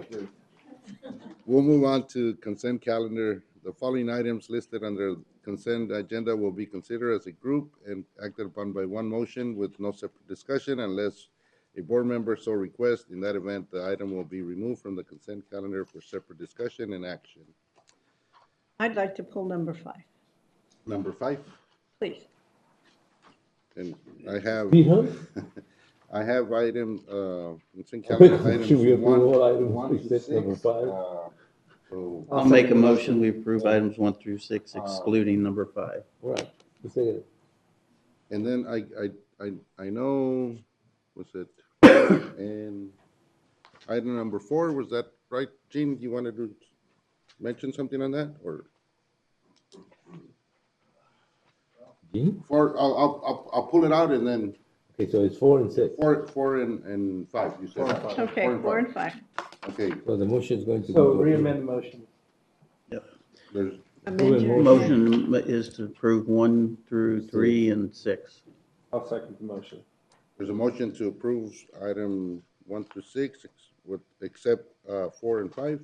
We'll move on to consent calendar. The following items listed under consent agenda will be considered as a group and acted upon by one motion with no separate discussion unless a board member so requests. In that event, the item will be removed from the consent calendar for separate discussion and action. I'd like to pull number 5, Number 5, please. and I have, Pete Hunt? I have item, consent Should calendar items we approve all items 1 to except 6. number 5? So I'll make a motion, we approve items 1 through 6 excluding number 5. All right, let's take it. And then I know, was it, and item number 4, was that right, Gene? You wanted to mention something on that, or? Gene? 4, I'll pull it out and then. Okay, so it's 4 and 6. 4 and 5, you said. Okay, 4 and 5. Okay, So the motion is going to be. So re-amend the motion. there's, Amend your- Motion is to approve 1 through 3 and 6. I'll second the motion. there's a motion to approve item 1 through 6, with, except 4 and 5.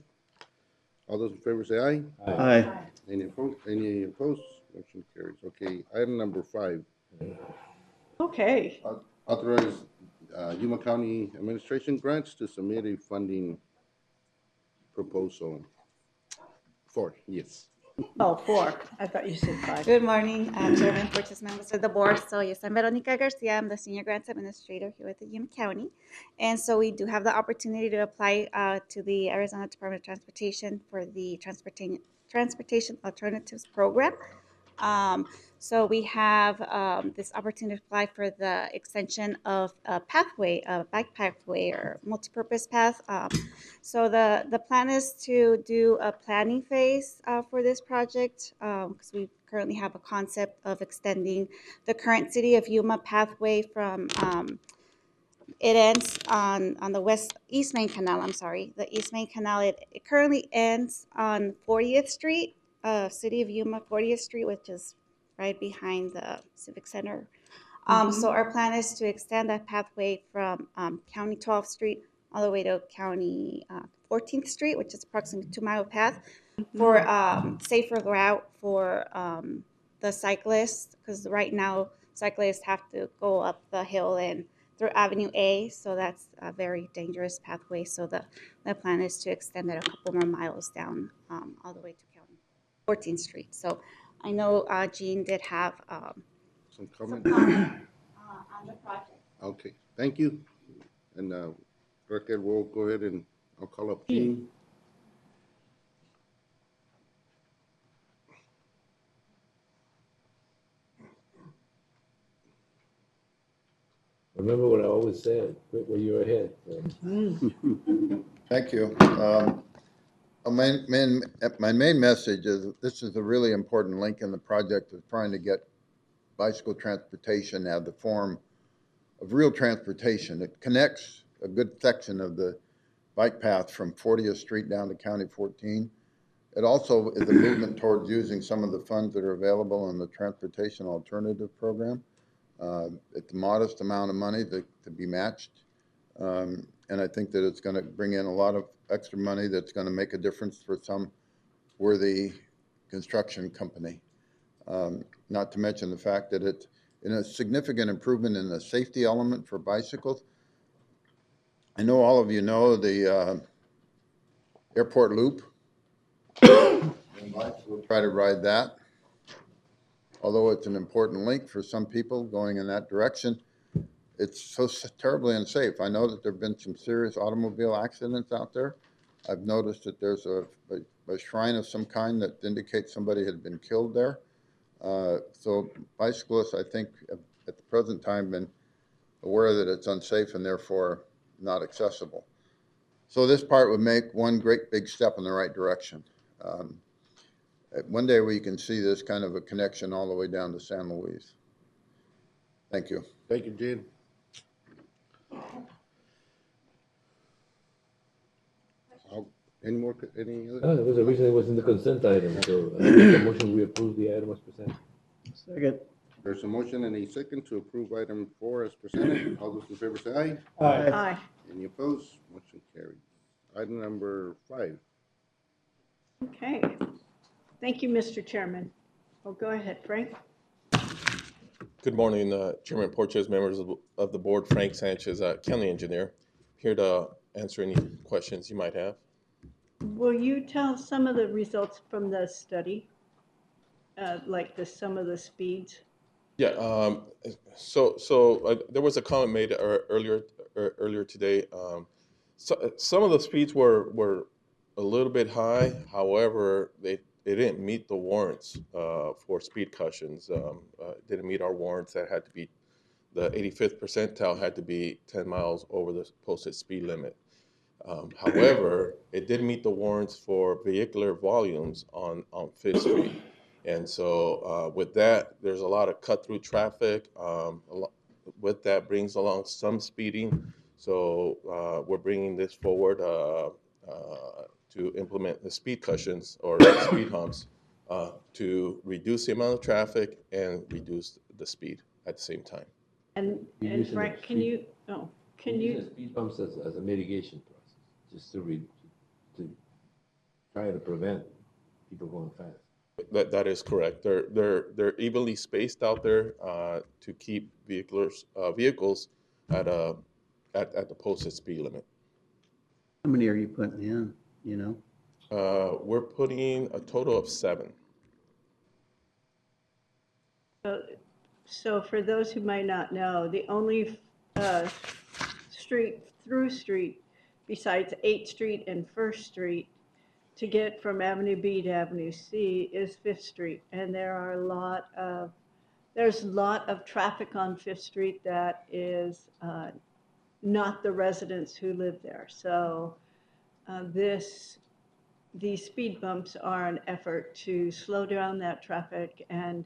All those in favor say aye. Aye. Any opposed? Motion carries. Okay, item number 5. Okay. Authorize Yuma County Administration grants to submit a funding proposal. 4, yes. Oh, 4. I thought you said 5. Good morning, Chairman, Purchase members of the board. So yes, I'm Veronica Garcia. I'm the Senior Grants Administrator here at the Yuma County. And so we do have the opportunity to apply to the Arizona Department of Transportation for the Transportation Alternatives Program. So we have this opportunity to apply for the extension of a pathway, a bike pathway or multipurpose path. So the plan is to do a planning phase for this project because we currently have a concept of extending the current City of Yuma pathway from it ends on the East Main Canal. I'm sorry, the East Main Canal. It currently ends on 40th Street, City of Yuma 40th Street, which is right behind the Civic Center. So our plan is to extend that pathway from County 12th Street all the way to County 14th Street, which is approximately a 2-mile path for safer route for the cyclists, because right now cyclists have to go up the hill and through Avenue A, so that's a very dangerous pathway. So the plan is to extend it a couple more miles down all the way to County 14th Street. So I know Gene did have Some comment? on the project. Okay, thank you. And Raquel, we'll go ahead and I'll call up Gene. Remember what I always said, quit where you're ahead. So. Thank you. My main message is this is a really important link in the project of trying to get bicycle transportation to have the form of real transportation. It connects a good section of the bike path from 40th Street down to County 14. It also is a movement towards using some of the funds that are available in the Transportation Alternative Program. It's a modest amount of money to be matched. And I think that it's going to bring in a lot of extra money that's going to make a difference for some worthy construction company. Not to mention the fact that it's in a significant improvement in the safety element for bicycles. I know all of you know the airport loop. We'll try to ride that. Although it's an important link for some people going in that direction, it's so terribly unsafe. I know that there have been some serious automobile accidents out there. I've noticed that there's a shrine of some kind that indicates somebody had been killed there. So bicyclists, I think, have at the present time been aware that it's unsafe and therefore not accessible. So this part would make one great big step in the right direction. One day we can see this kind of a connection all the way down to San Luis. Thank you. Thank you, Gene. Any other? No, there was a reason it was in the consent item, so I make a motion we approve the item as presented. Second. There's a motion and a second to approve item 4 as presented. All those in favor say aye. Aye. Aye. Any opposed? Motion carried. Item number 5. Okay. Thank you, Mr. Chairman. Well, go ahead, Frank. Good morning, Chairman Porches, members of the board. Frank Sanchez, county engineer, here to answer any questions you might have. Will you tell some of the results from the study, like some of the speeds? Yeah. So there was a comment made earlier today. So some of the speeds were a little bit high. However, they didn't meet the warrants for speed cautions. Didn't meet our warrants. That had to be the 85th percentile had to be 10 miles over the posted speed limit. However, it did meet the warrants for vehicular volumes on 5th Street. And so with that, there's a lot of cut-through traffic. With that brings along some speeding. So we're bringing this forward to implement the speed cushions or speed humps to reduce the amount of traffic and reduce the speed at the same time. And Frank, can you Speed bumps as a mitigation process, just to try to prevent people going fast. That is correct. They're evenly spaced out there to keep vehicles at the posted speed limit. How many are you putting in, you know? We're putting a total of 7. So for those who might not know, the only through street besides 8th Street and 1st Street to get from Avenue B to Avenue C is 5th Street. And there's a lot of traffic on 5th Street that is not the residents who live there. So these speed bumps are an effort to slow down that traffic, and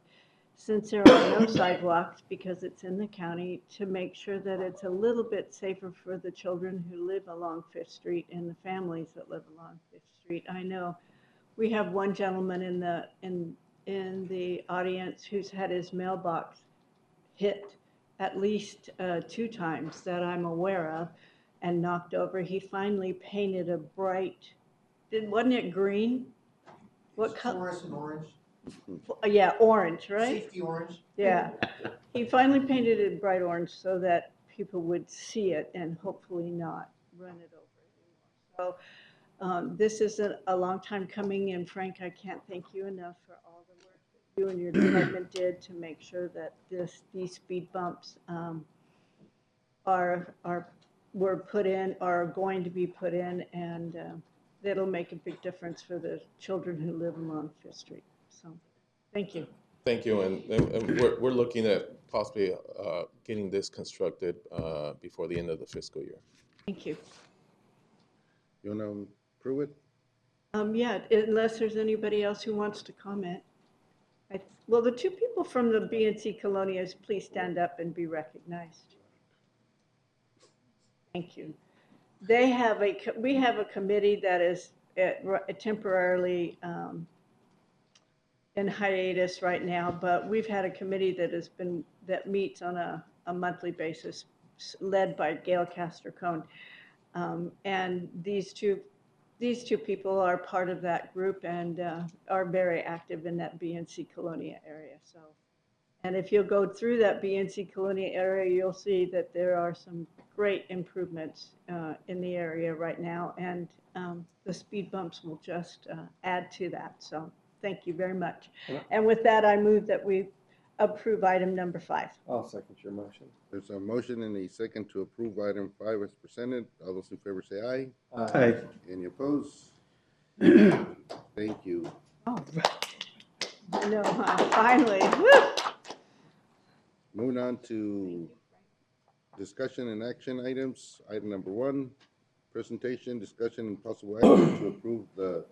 since there are no sidewalks because it's in the county, to make sure that it's a little bit safer for the children who live along 5th Street and the families that live along 5th Street. I know we have one gentleman in the audience who's had his mailbox hit at least 2 times that I'm aware of and knocked over. He finally painted a bright, wasn't it green? What color? Fluorescent orange. Yeah, orange, right? Safety orange. Yeah. He finally painted it bright orange so that people would see it and hopefully not run it over anymore. So this is a long time coming, and Frank, I can't thank you enough for all the work that you and your department did to make sure that these speed bumps were put in, are going to be put in, and that'll make a big difference for the children who live along 5th Street. So, thank you. Thank you, and we're looking at possibly getting this constructed before the end of the fiscal year. Thank you. You want to approve it? Yeah, unless there's anybody else who wants to comment. Well, the two people from the BNC Colonias, please stand up and be recognized. Thank you. We have a committee that is temporarily in hiatus right now, but we've had a committee that meets on a monthly basis, led by Gail Castor-Cone. And these two people are part of that group and are very active in that BNC Colonia area. So, and if you'll go through that BNC Colonia area, you'll see that there are some great improvements in the area right now, and the speed bumps will just add to that. So thank you very much. And with that, I move that we approve item number 5. I'll second your motion. There's a motion and a second to approve item 5 as presented. All those in favor say aye. Aye. Any opposed? Thank you. Oh, I know, finally. Woo! Moving on to discussion and action items. Item number 1, presentation, discussion, and possible action to approve the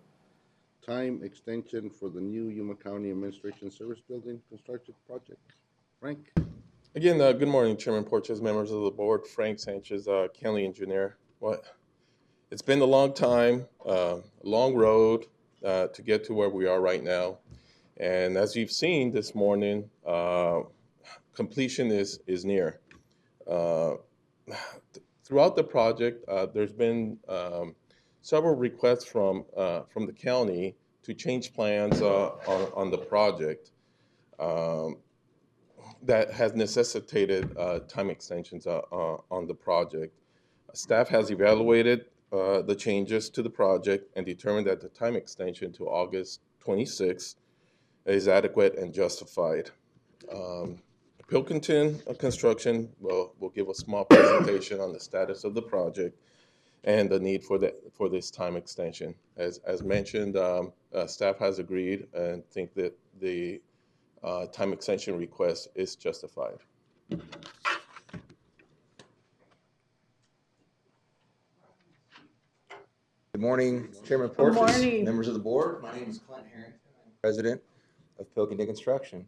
time extension for the new Yuma County Administration Service Building construction project. Frank? Again, good morning, Chairman Porches, members of the board. Frank Sanchez, county engineer. It's been a long time, a long road to get to where we are right now. And as you've seen this morning, completion is near. Throughout the project, there's been several requests from the county to change plans on the project. That has necessitated time extensions on the project. Staff has evaluated the changes to the project and determined that the time extension to August 26th is adequate and justified. Pilkington Construction will give a small presentation on the status of the project and the need for this time extension. As mentioned, staff has agreed and think that the time extension request is justified. Good morning, Chairman Porches, morning. members of the board. My name is Clint Harrington. I'm president of Pilkington Construction.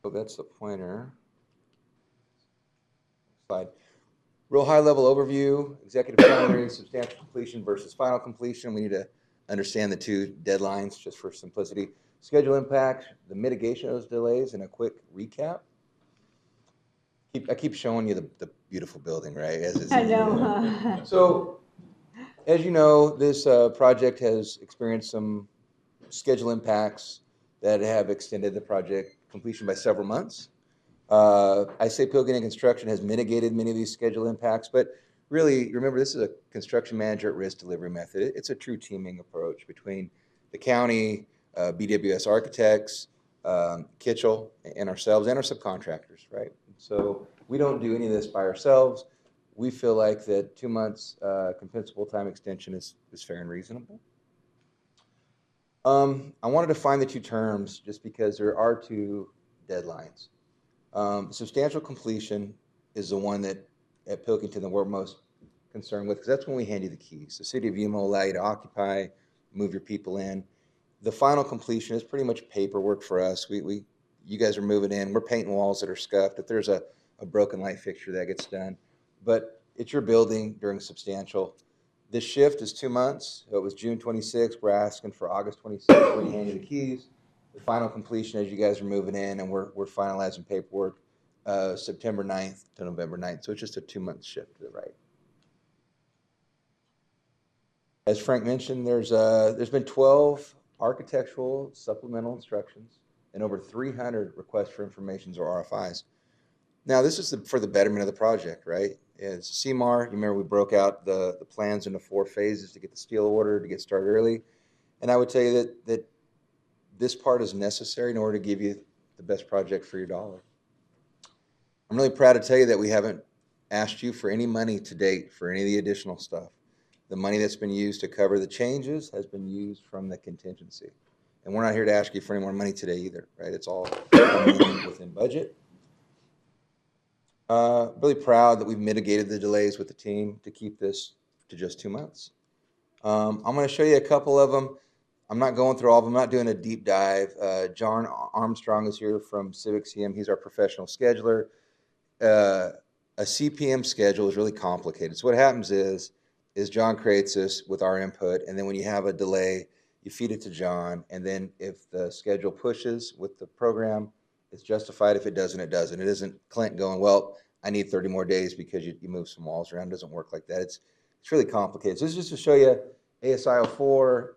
So that's the pointer. Slide. Real high-level overview, executive summary, substantial completion versus final completion. We need to understand the two deadlines just for simplicity. Schedule impact, the mitigation of those delays, and a quick recap. I keep showing you the beautiful building, right? I know. So, as you know, this project has experienced some schedule impacts that have extended the project completion by several months. I say Pilkington Construction has mitigated many of these schedule impacts, but really, remember, this is a construction manager at risk delivery method. It's a true teaming approach between the county, BWS Architects, Kitchell, and ourselves, and our subcontractors, right? So we don't do any of this by ourselves. We feel like that 2 months compensable time extension is fair and reasonable. I wanted to find the two terms just because there are two deadlines. Substantial completion is the one that at Pilkington that we're most concerned with, because that's when we hand you the keys. The city of Yuma will allow you to occupy, move your people in. The final completion is pretty much paperwork for us. You guys are moving in. We're painting walls that are scuffed. If there's a broken light fixture, that gets done. But it's your building during substantial. This shift is 2 months. So it was June 26th. We're asking for August 26th when you hand you the keys. The final completion as you guys are moving in, and we're finalizing paperwork September 9th to November 9th. So it's just a 2-month shift to the right. As Frank mentioned, there's been 12 architectural supplemental instructions and over 300 requests for informations or RFIs. Now, this is for the betterment of the project, right? It's CMAR. You remember we broke out the plans into 4 phases to get the steel ordered, to get started early. And I would tell you that this part is necessary in order to give you the best project for your dollar. I'm really proud to tell you that we haven't asked you for any money to date for any of the additional stuff. The money that's been used to cover the changes has been used from the contingency. And we're not here to ask you for any more money today either, right? It's all within budget. Really proud that we've mitigated the delays with the team to keep this to just 2 months. I'm going to show you a couple of them. I'm not going through all of them. I'm not doing a deep dive. John Armstrong is here from Civic CM. He's our professional scheduler. A CPM schedule is really complicated. So what happens is John creates this with our input, and then when you have a delay, you feed it to John, and then if the schedule pushes with the program, it's justified. If it doesn't, it doesn't. It isn't Clint going, well, I need 30 more days because you move some walls around. It doesn't work like that. It's really complicated. So this is just to show you ASI 04,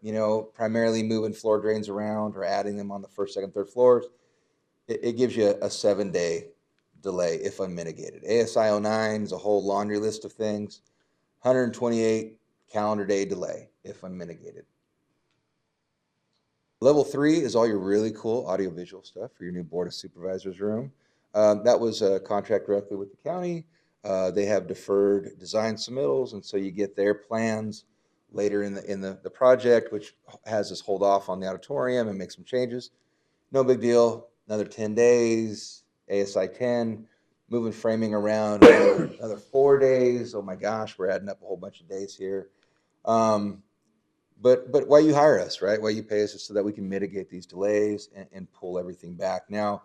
primarily moving floor drains around or adding them on the first, second, third floors. It gives you a 7-day delay if unmitigated. ASI 09 is a whole laundry list of things. 128 calendar day delay if unmitigated. Level 3 is all your really cool audiovisual stuff for your new Board of Supervisors room. That was a contract directly with the county. They have deferred design submittals, and so you get their plans later in the project, which has us hold off on the auditorium and make some changes. No big deal. Another 10 days. ASI 10, moving framing around another 4 days. Oh my gosh, we're adding up a whole bunch of days here. But why you hire us, right? Why you pay us is so that we can mitigate these delays and pull everything back. Now,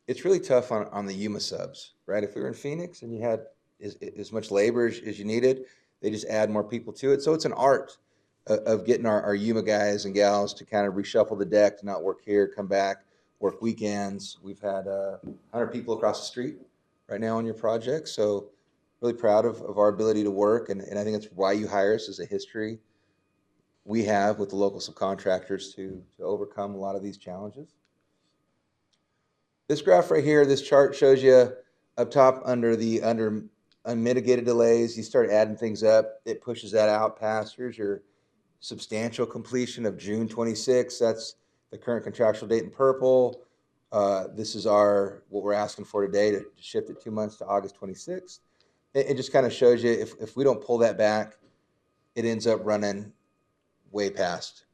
it's really tough on the Yuma subs, right? If we were in Phoenix and you had as much labor as you needed, they just add more people to it. So it's an art of getting our Yuma guys and gals to kind of reshuffle the deck, to not work here, come back, work weekends. We've had 100 people across the street right now on your project. So really proud of our ability to work. And I think that's why you hire us, is a history we have with the local subcontractors to overcome a lot of these challenges. This graph right here, this chart shows you up top under unmitigated delays. You start adding things up, it pushes that out past. Here's your substantial completion of June 26. That's the current contractual date in purple. This is what we're asking for today to shift it 2 months to August 26th. It just kind of shows you if we don't pull that back, it ends up running way past.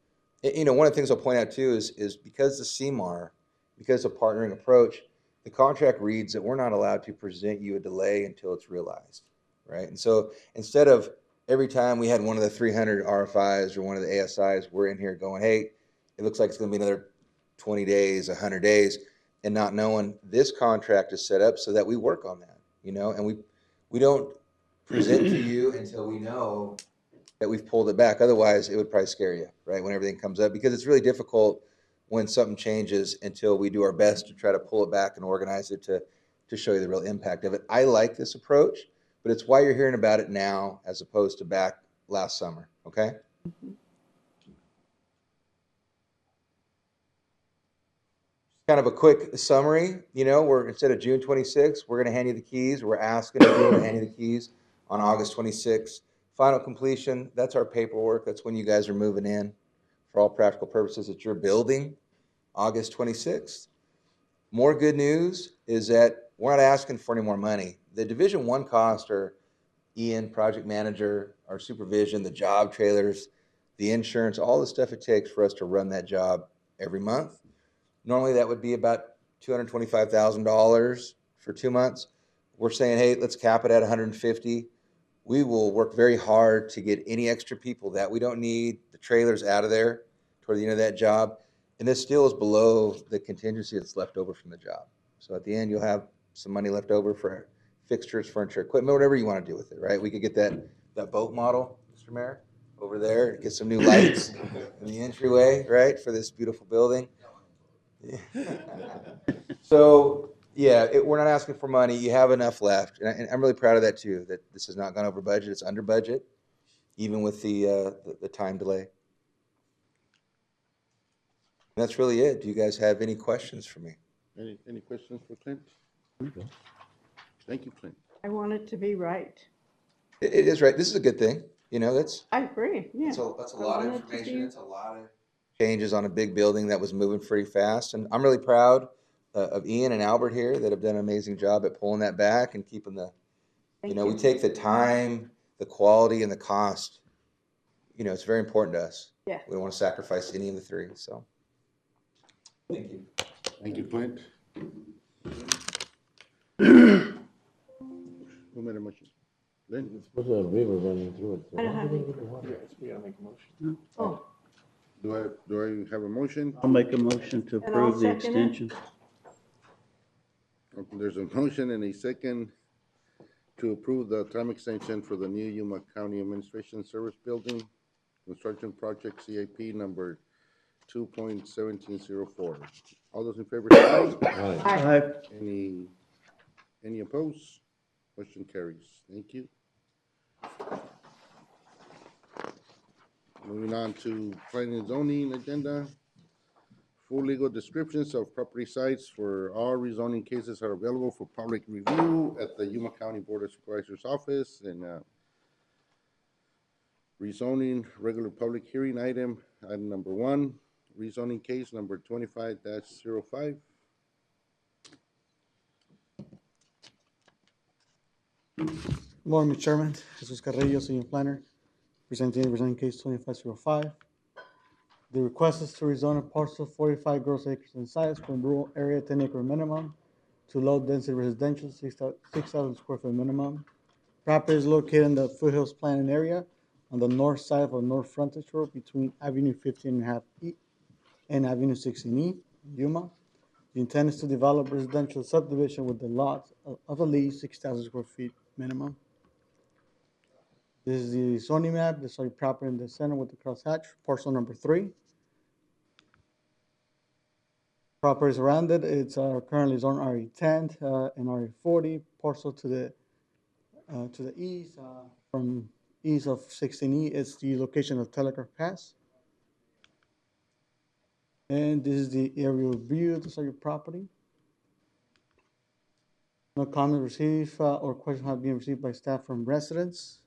One of the things I'll point out too is because the CMAR, because of partnering approach, the contract reads that we're not allowed to present you a delay until it's realized, right? And so instead of every time we had one of the 300 RFIs or one of the ASIs, we're in here going, hey, it looks like it's going to be another 20 days, 100 days, and not knowing this contract is set up so that we work on that, and we don't present to you until we know that we've pulled it back. Otherwise, it would probably scare you, right, when everything comes up, because it's really difficult when something changes until we do our best to try to pull it back and organize it to show you the real impact of it. I like this approach, but it's why you're hearing about it now as opposed to back last summer, okay? Mm-hmm. Kind of a quick summary, we're instead of June 26th, we're going to hand you the keys. We're asking everyone to hand you the keys on August 26th. Final completion, that's our paperwork. That's when you guys are moving in. For all practical purposes, it's your building, August 26th. More good news is that we're not asking for any more money. The Division 1 costs are Ian, project manager, our supervision, the job trailers, the insurance, all the stuff it takes for us to run that job every month. Normally that would be about $225,000 for 2 months. We're saying, hey, let's cap it at 150. We will work very hard to get any extra people that we don't need, the trailers out of there toward the end of that job. And this still is below the contingency that's left over from the job. So at the end, you'll have some money left over for fixtures, furniture, equipment, whatever you want to do with it, right? We could get that boat model, Mr. Mayor, over there, get some new lights in the entryway, right, for this beautiful building. So, yeah, we're not asking for money. You have enough left. And I'm really proud of that, too, that this has not gone over budget. It's under budget, even with the time delay. And that's really it. Do you guys have any questions for me? Any questions for Clint? Thank you, Clint. I want it to be right. It is right. This is a good thing. That's. I agree. Yeah. That's a lot of information. It's a lot of changes on a big building that was moving pretty fast. And I'm really proud of Ian and Albert here that have done an amazing job at pulling that back and keeping we take the time, the quality, and the cost. It's very important to us. Yeah. We don't want to sacrifice any of the three. So Thank you. Thank you, Clint. Who made a motion? Lynn? There's a river running through it. so I don't how have do they any- get the water? We gotta make a motion. Oh, Do I have a motion? I'll make a motion to And I'll approve the second it. extension. There's a motion and a second to approve the time extension for the new Yuma County Administration Service Building Construction Project CIP number 2.1704. All those in favor say aye. Aye. Any opposed? Motion carries. Thank you. Moving on to planning and zoning agenda. Full legal descriptions of property sites for all rezoning cases are available for public review at the Yuma County Board of Supervisors office. And rezoning regular public hearing item number 1, rezoning case number 25-05. Good morning, Mr. Chairman. Jesus Carrillo, Senior Planner, presenting rezoning case 2505. The request is to rezone a parcel 45 gross acres in size from rural area 10-acre minimum to low-density residential 6,000 square foot minimum. Property is located in the foothills planning area on the north side of a north frontage road between Avenue 15.5 E and Avenue 16E, Yuma. The intent is to develop residential subdivision with the lots of at least 6,000 square feet minimum. This is the zoning map. This is our property in the center with the crosshatch, parcel number 3. Properties around it, it's currently zoned RE10 and RE40. Parcel to the east, from east of 16E, is the location of Telegraph Pass. And this is the aerial view. This is your property. No comment received or question have been received by staff from residents.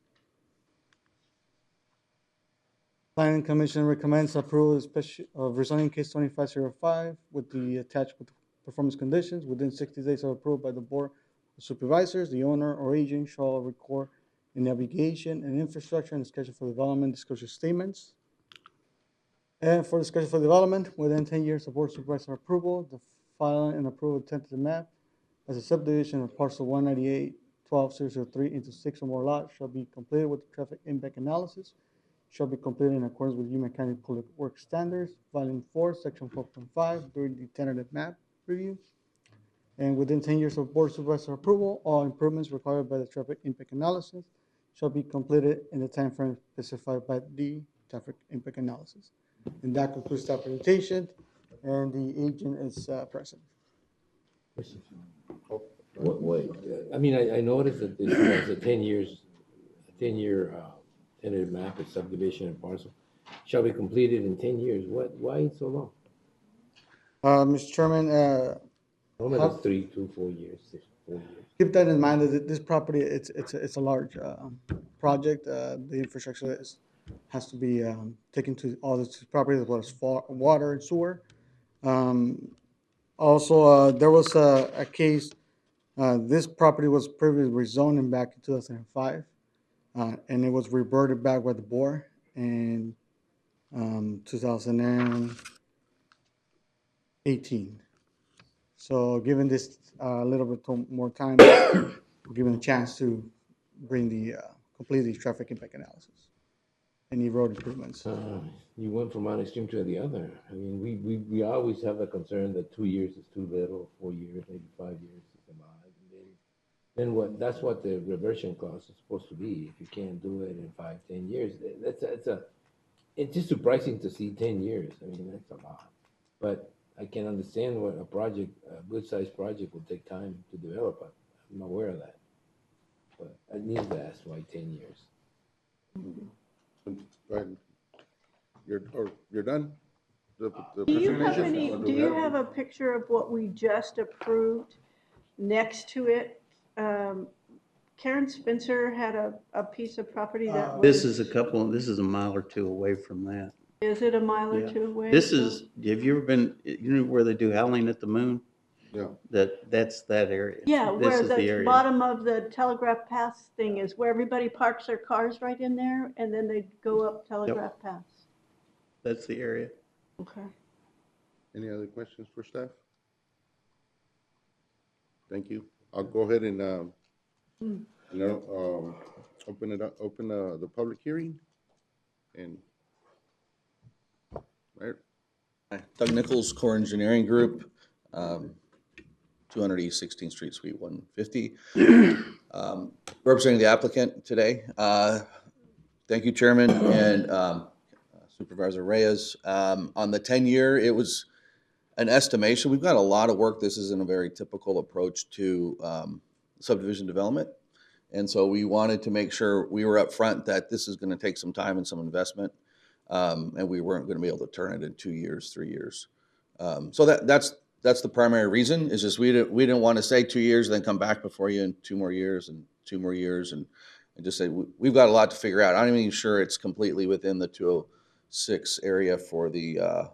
Planning Commission recommends approval of rezoning case 2505 with the attached performance conditions. Within 60 days of approval by the Board of Supervisors, the owner or agent shall record in navigation and infrastructure and schedule for development disclosure statements. And for the schedule for development, within 10 years of Board of Supervisor approval, the filing and approval of tentative map as a subdivision of parcel 198-12003 into 6 or more lots shall be completed with traffic impact analysis, shall be completed in accordance with Yuma County Public Works Standards, Volume 4, Section 4.5, during the tentative map review. And within 10 years of Board of Supervisor approval, all improvements required by the traffic impact analysis shall be completed in the time frame specified by the traffic impact analysis. And that concludes that presentation, and the agent is present. What, I mean, I noticed that this was a 10-year tentative map of subdivision and parcel shall be completed in 10 years. Why so long? Mr. Chairman, Normally it's 3 to 4 years, 4 years. keep that in mind that this property, it's a large project. The infrastructure has to be taken to all this property as well as water and sewer. Also, there was a case, this property was previously rezoning back in 2005, and it was reverted back by the board in 2018. So given this a little bit more time, we're given a chance to bring the complete the traffic impact analysis. Any road improvements. You went from one extreme to the other. I mean, we always have a concern that 2 years is too little, 4 years, maybe 5 years is about. Then that's what the reversion clause is supposed to be. If you can't do it in 5, 10 years, it's just surprising to see 10 years. I mean, that's a lot. But I can understand what a good-sized project will take time to develop. I'm aware of that. But I need to ask why 10 years. Go ahead. You're done? The Do you have presentation? do you have a picture of what we just approved next to it? Karen Spencer had a piece of property that was. This is a mile or two away from that. Is it a mile or Yeah. two away? Have you ever been, you know where they do Howling at the Moon? Yeah. That's that area. Yeah, This where is the the area. bottom of the Telegraph Pass thing is, where everybody parks their cars right in there, and then they go up Telegraph Pass. That's the area. Okay. Any other questions for staff? Thank you. I'll go ahead and, open it up, open the public hearing. And, right, Hi, Doug Nichols, Core Engineering Group, 200 East 16th Street, Suite 150. Representing the applicant today. Thank you, Chairman and Supervisor Reyes. On the 10-year, it was an estimation. We've got a lot of work. This isn't a very typical approach to subdivision development. And so we wanted to make sure we were upfront that this is going to take some time and some investment. And we weren't going to be able to turn it in 2 years, 3 years. So that's the primary reason, is just we didn't want to say 2 years, then come back before you in 2 more years and 2 more years and just say, we've got a lot to figure out. I'm not even sure it's completely within the 206 area for the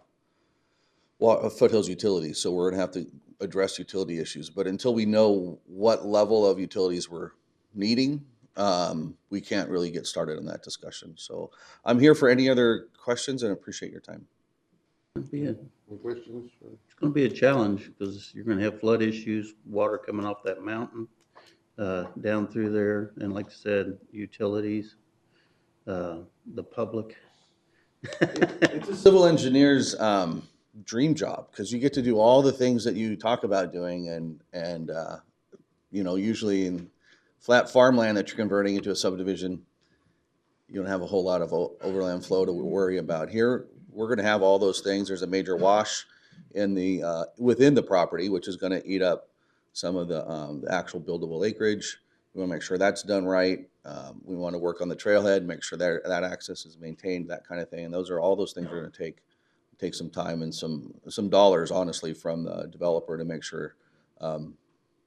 Foothills utilities. So we're going to have to address utility issues. But until we know what level of utilities we're needing, we can't really get started on that discussion. So I'm here for any other questions and appreciate your time. questions? It's going to be a challenge because you're going to have flood issues, water coming off that mountain down through there, and like I said, utilities, the public. It's a civil engineer's dream job, because you get to do all the things that you talk about doing, and usually in flat farmland that you're converting into a subdivision, you don't have a whole lot of overland flow to worry about. Here, we're going to have all those things. There's a major wash in the within the property, which is going to eat up some of the actual buildable acreage. We want to make sure that's done right. We want to work on the trailhead, make sure that access is maintained, that kind of thing. And all those things are going to take some time and some dollars, honestly, from the developer to make sure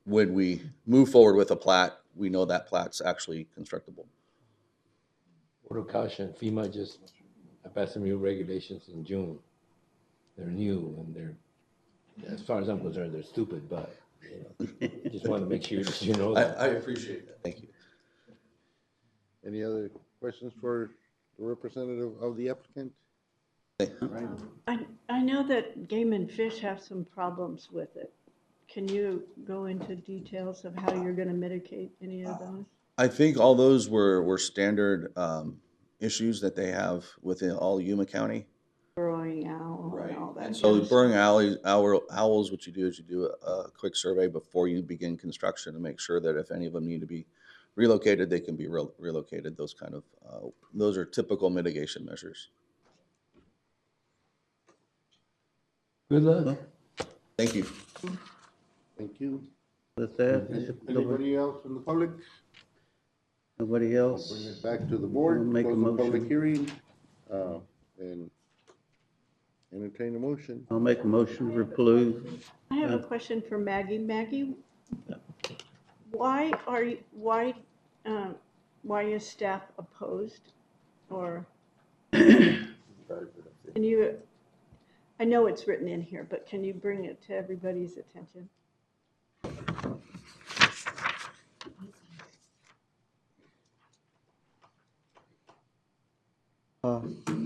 when we move forward with a plat, we know that plat's actually constructible. Word of caution, FEMA just passed some new regulations in June. They're new and they're, as far as I'm concerned, they're stupid, but just want to make sure you know that. I appreciate that. Thank you. Any other questions for the representative of the applicant? Right. I know that Game and Fish have some problems with it. Can you go into details of how you're going to mitigate any of those? I think all those were standard issues that they have within all Yuma County. Burrowing owl and all that. So burrowing owls, what you do is you do a quick survey before you begin construction to make sure that if any of them need to be relocated, they can be relocated. Those are typical mitigation measures. Good luck. Thank you. Thank you. With that, Anybody else from the public? Nobody else? Bring it back to the board. I'll make a Close the motion. public hearing, and entertain a motion. I'll make a motion to approve. I have a question for Maggie. Maggie, why is staff opposed? Or can you, I know it's written in here, but can you bring it to everybody's attention?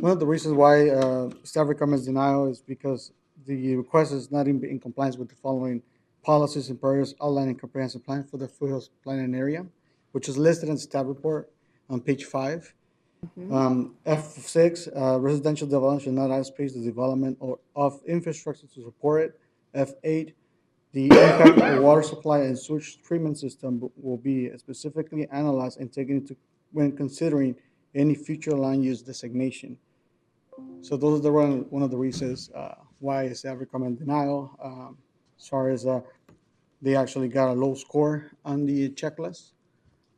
One of the reasons why staff recommends denial is because the request is not in compliance with the following policies and priorities outlined in comprehensive plan for the Foothills planning area, which is listed in staff report on page 5. F6, residential development should not outpace the development of infrastructure to support it. F8, the impact of water supply and sewage treatment system will be specifically analyzed and taken into when considering any future land use designation. So those are one of the reasons why staff recommend denial. As far as they actually got a low score on the checklist.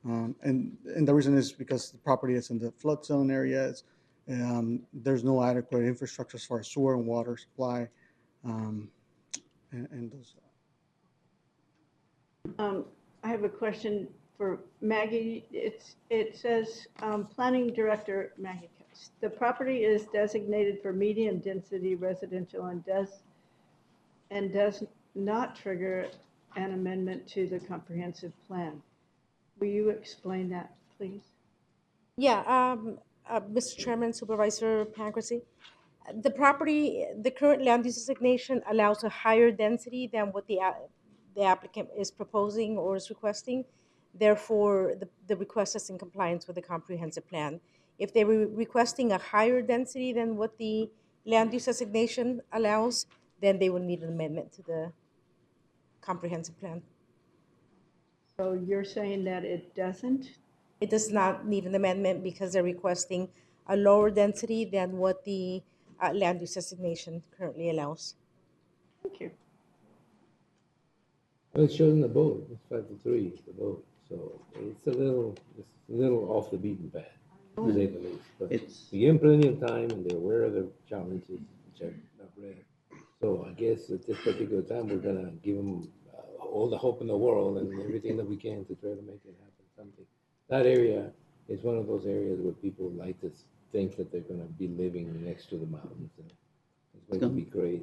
And the reason is because the property is in the flood zone areas. There's no adequate infrastructure as far as sewer and water supply. And those. I have a question for Maggie. It says, Planning Director Maggie, the property is designated for medium density residential and does not trigger an amendment to the comprehensive plan. Will you explain that, please? Yeah, Mr. Chairman, Supervisor Pancracy. The property, the current land use designation allows a higher density than what the applicant is proposing or is requesting. Therefore, the request is in compliance with the comprehensive plan. If they were requesting a higher density than what the land use designation allows, then they would need an amendment to the comprehensive plan. So you're saying that it doesn't? It does not need an amendment because they're requesting a lower density than what the land use designation currently allows. Thank you. Well, it's showing the vote, it's 5-3, the vote, so it's a little off the beaten path, to say the least. But we give them plenty of time, and they're aware of the challenges, which I've read. So I guess at this particular time, we're gonna give them all the hope in the world and everything that we can to try to make it happen, something. That area is one of those areas where people like to think that they're gonna be living next to the mountains. And it's going to be great.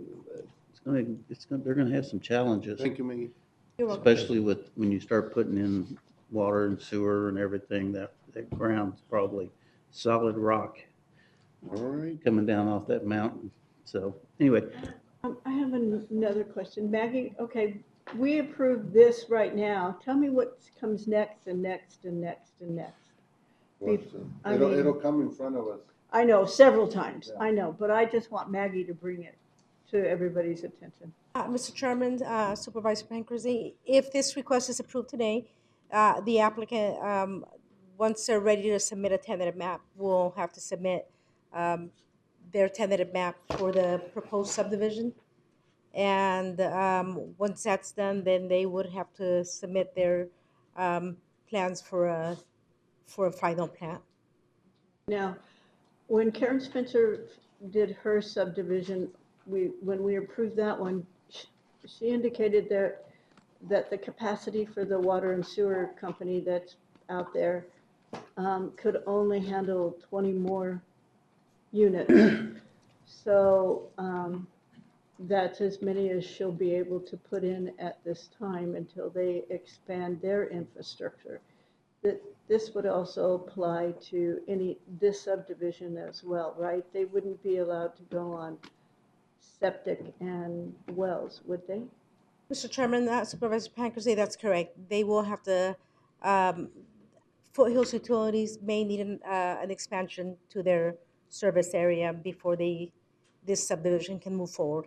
But they're gonna have some challenges. Thank you, Maggie. You're welcome. Especially with, when you start putting in water and sewer and everything, that ground's probably solid rock. All right. Coming down off that mountain. So, anyway, I have another question. Maggie, okay, we approved this right now. Tell me what comes next and next and next and next. It'll come in front of us. I know, several times, I know, but I just want Maggie to bring it to everybody's attention. Mr. Chairman, Supervisor Pancrazy, if this request is approved today, the applicant, once they're ready to submit a tentative map, will have to submit their tentative map for the proposed subdivision. And once that's done, then they would have to submit their plans for a final plan. Now, when Karen Spencer did her subdivision, when we approved that one, she indicated that the capacity for the water and sewer company that's out there could only handle 20 more units. So that's as many as she'll be able to put in at this time until they expand their infrastructure. This would also apply to this subdivision as well, right? They wouldn't be allowed to go on septic and wells, would they? Mr. Chairman, Supervisor Pancrazy, that's correct. They will have to, Foothills Utilities may need an expansion to their service area before this subdivision can move forward.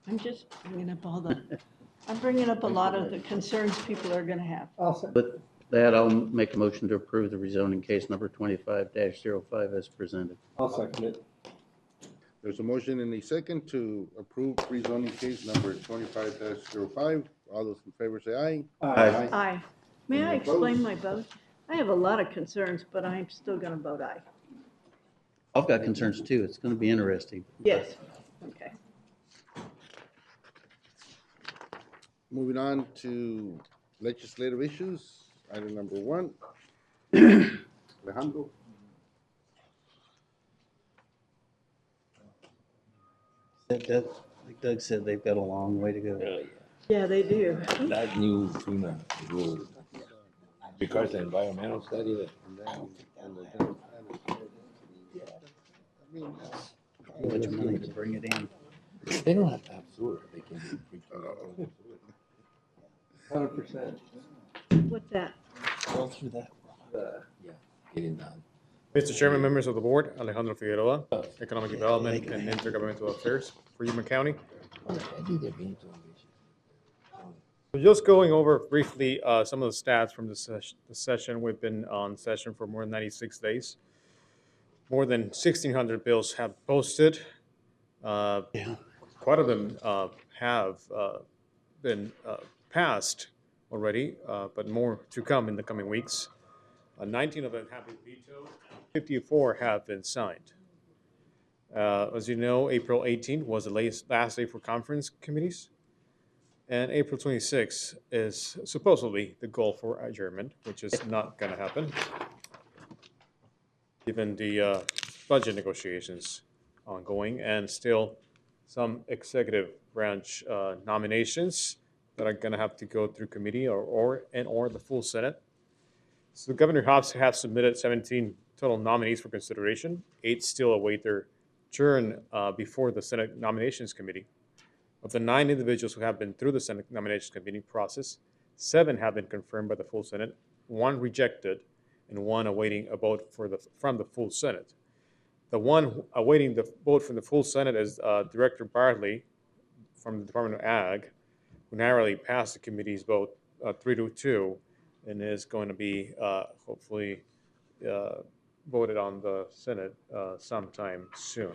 I'm just bringing up I'm bringing up a lot of the concerns people are gonna have. with that, I'll make a motion to approve the rezoning case number 25-05 as presented. I'll second it. There's a motion and a second to approve rezoning case number 25-05. All those in favor say aye. Aye. Aye. May I Any explain opposed? my vote? I have a lot of concerns, but I'm still gonna vote aye. I've got concerns too. It's gonna be interesting. Yes, okay. Moving on to legislative issues. Item number 1. Alejandro. Like Doug said, they've got a long way to go. Yeah, they do. That new FEMA rule requires an environmental study that. How much money to bring it in? They don't have to have sewer, they can. 100%. What's that? Go through that. Yeah, getting done. Mr. Chairman, members of the board, Alejandro Figueroa, Economic Development and Intergovernmental Affairs for Yuma County. So just going over briefly some of the stats from the session. We've been on session for more than 96 days. More than 1,600 bills have posted. Quite of them have been passed already, but more to come in the coming weeks. 19 of them have been vetoed, 54 have been signed. As you know, April 18th was the last day for conference committees, and April 26th is supposedly the goal for adjournment, which is not going to happen, given the budget negotiations ongoing and still some executive branch nominations that are going to have to go through committee or the full Senate. So Governor Hobbs has submitted 17 total nominees for consideration. 8 still await their turn before the Senate Nominations Committee. Of the 9 individuals who have been through the Senate Nominations Committee process, 7 have been confirmed by the full Senate, 1 rejected, and 1 awaiting a vote from the full Senate. The one awaiting the vote from the full Senate is Director Bartley from the Department of Ag, who narrowly passed the committee's vote 3-2, and is going to be hopefully voted on the Senate sometime soon.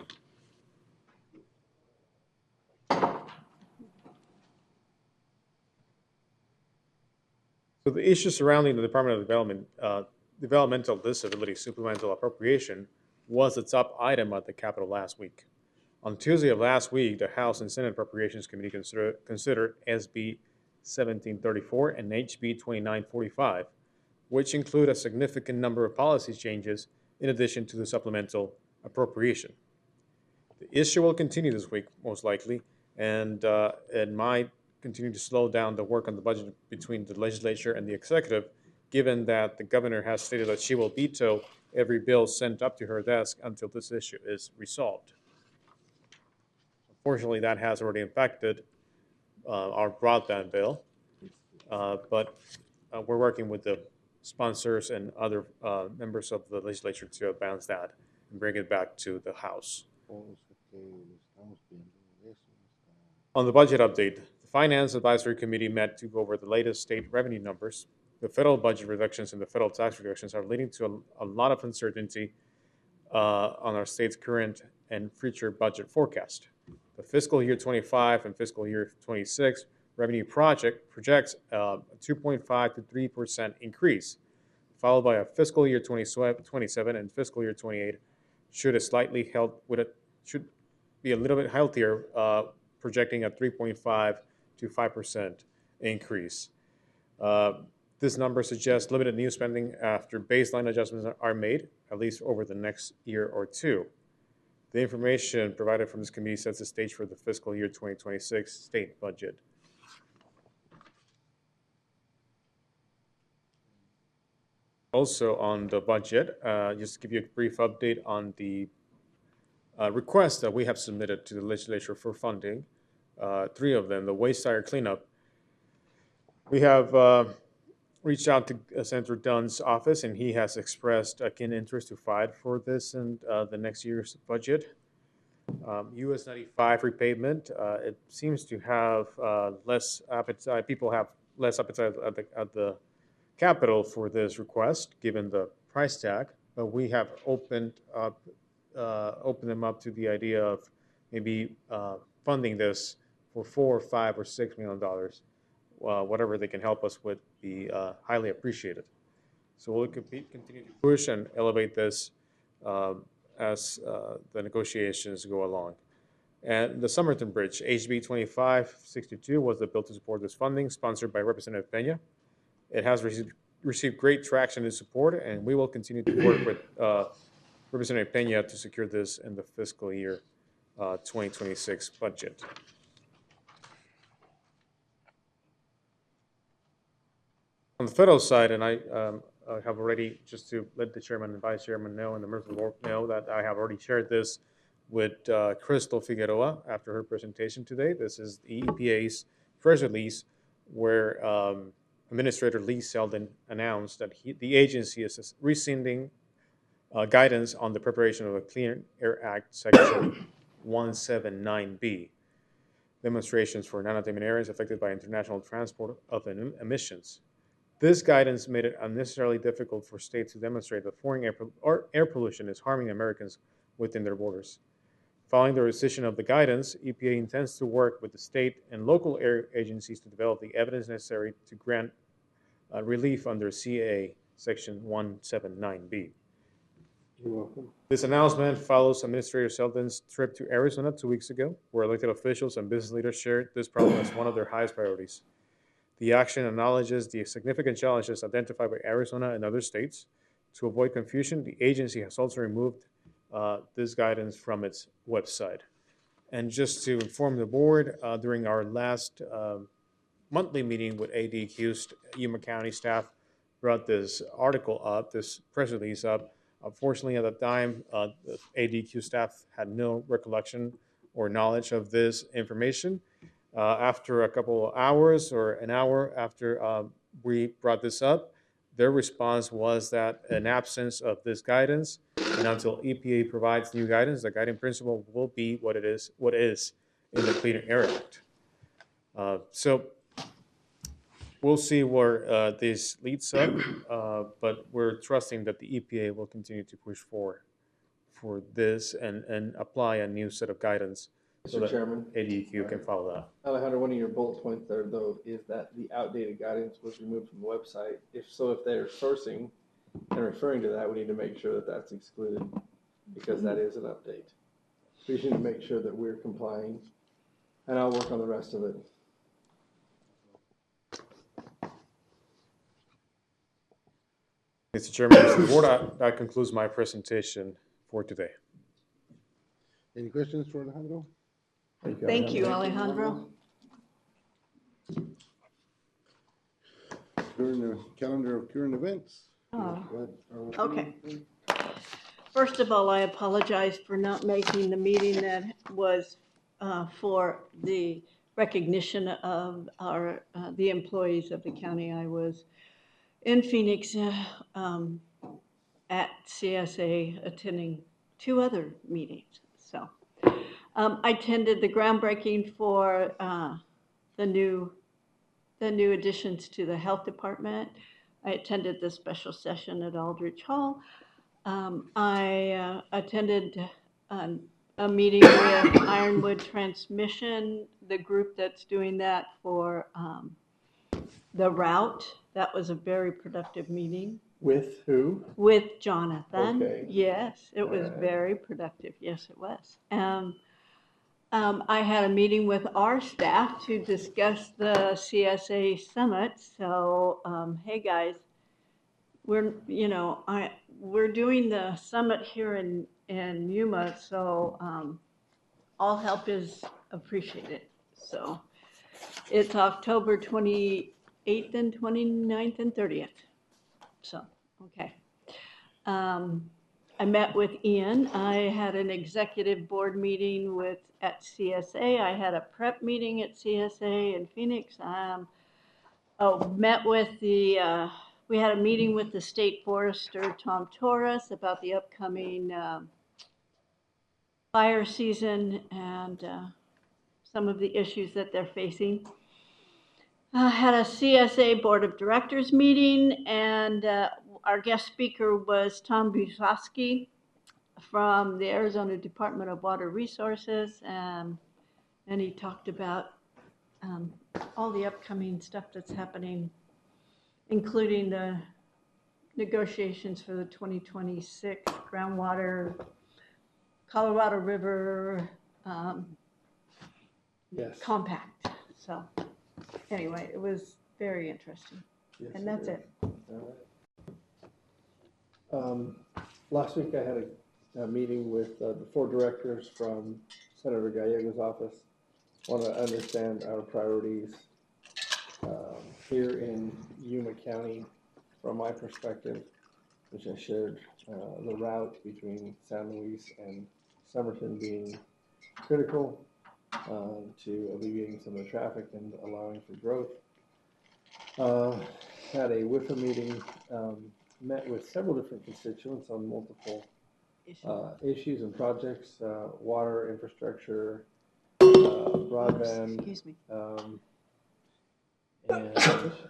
So the issue surrounding the Department of Developmental Disability Supplemental Appropriation was the top item at the Capitol last week. On Tuesday of last week, the House and Senate Appropriations Committee considered SB 1734 and HB 2945, which include a significant number of policy changes in addition to the supplemental appropriation. The issue will continue this week, most likely, and it might continue to slow down the work on the budget between the legislature and the executive, given that the governor has stated that she will veto every bill sent up to her desk until this issue is resolved. Unfortunately, that has already impacted our broadband bill, but we're working with the sponsors and other members of the legislature to advance that and bring it back to the House. On the budget update, the Finance Advisory Committee met to go over the latest state revenue numbers. The federal budget reductions and the federal tax reductions are leading to a lot of uncertainty on our state's current and future budget forecast. The fiscal year 25 and fiscal year 26 revenue projects a 2.5 to 3% increase, followed by a fiscal year 27 and fiscal year 28 should be a little bit healthier, projecting a 3.5 to 5% increase. This number suggests limited new spending after baseline adjustments are made, at least over the next year or two. The information provided from this committee sets the stage for the fiscal year 2026 state budget. Also on the budget, just to give you a brief update on the requests that we have submitted to the legislature for funding, 3 of them, the waste tire cleanup. We have reached out to Senator Dunn's office, and he has expressed a keen interest to fight for this in the next year's budget. US 95 repavement, it seems to have less appetite. People have less appetite at the Capitol for this request, given the price tag. But we have opened them up to the idea of maybe funding this for $4 or $5 or $6 million. Whatever they can help us with be highly appreciated. So we'll continue to push and elevate this as the negotiations go along. And the Somerton Bridge, HB 2562, was the bill to support this funding, sponsored by Representative Pena. It has received great traction and support, and we will continue to work with Representative Pena to secure this in the fiscal year 2026 budget. On the federal side, and I have already, just to let the chairman and vice chairman know and the members of the board know, that I have already shared this with Crystal Figueroa after her presentation today. This is the EPA's press release where Administrator Lee Selden announced that the agency is rescinding guidance on the preparation of a Clean Air Act Section 179B, demonstrations for non-attainment areas affected by international transport of emissions. This guidance made it unnecessarily difficult for states to demonstrate that foreign air pollution is harming Americans within their borders. Following the rescission of the guidance, EPA intends to work with the state and local air agencies to develop the evidence necessary to grant relief under CAA Section 179B. You're welcome. This announcement follows Administrator Selden's trip to Arizona 2 weeks ago, where elected officials and business leaders shared this problem as one of their highest priorities. The action acknowledges the significant challenges identified by Arizona and other states. To avoid confusion, the agency has also removed this guidance from its website. And just to inform the board, during our last monthly meeting with ADQ's, Yuma County staff brought this article up, this press release up, Unfortunately, at the time, the ADQ staff had no recollection or knowledge of this information. After a couple of hours or an hour after we brought this up, their response was that in absence of this guidance, and until EPA provides new guidance, the guiding principle will be what is in the Clean Air Act. So we'll see where this leads up, but we're trusting that the EPA will continue to push forward for this and apply a new set of guidance so Mr. that Chairman. ADQ can follow that. Alejandro, one of your bullet points there, though, is that the outdated guidance was removed from the website. If they're sourcing and referring to that, we need to make sure that that's excluded because that is an update. We need to make sure that we're complying, and I'll work on the rest of it. Mr. Chairman, Mr. Board, that concludes my presentation for today. Any questions for Alejandro? Thank you, Alejandro. During the calendar of current events. Okay. First of all, I apologize for not making the meeting that was for the recognition of the employees of the county. I was in Phoenix at CSA attending 2 other meetings. So I attended the groundbreaking for the new additions to the health department. I attended the special session at Aldrich Hall. I attended a meeting with Ironwood Transmission, the group that's doing that for the route. That was a very productive meeting. With who? With Jonathan. Okay. Yes, it was very productive. Yes, it was. I had a meeting with our staff to discuss the CSA summit. So, hey guys, we're doing the summit here in Yuma. So, all help is appreciated. So, it's October 28th and 29th and 30th. So, okay. I met with Ian. I had an executive board meeting at CSA. I had a prep meeting at CSA in Phoenix. Met with we had a meeting with the state forester, Tom Torres, about the upcoming fire season and some of the issues that they're facing. I had a CSA Board of Directors meeting, and our guest speaker was Tom Busowski from the Arizona Department of Water Resources, and he talked about all the upcoming stuff that's happening, including the negotiations for the 2026 groundwater, Colorado River compact. So anyway, it was very interesting. Yes, and that's it. Last week I had a meeting with the 4 directors from Senator Gallego's office. Want to understand our priorities here in Yuma County from my perspective, which I shared the route between San Luis and Somerton being critical to alleviating some of the traffic and allowing for growth. Had a WIFA meeting, met with several different constituents on multiple issues and projects, water infrastructure, broadband, and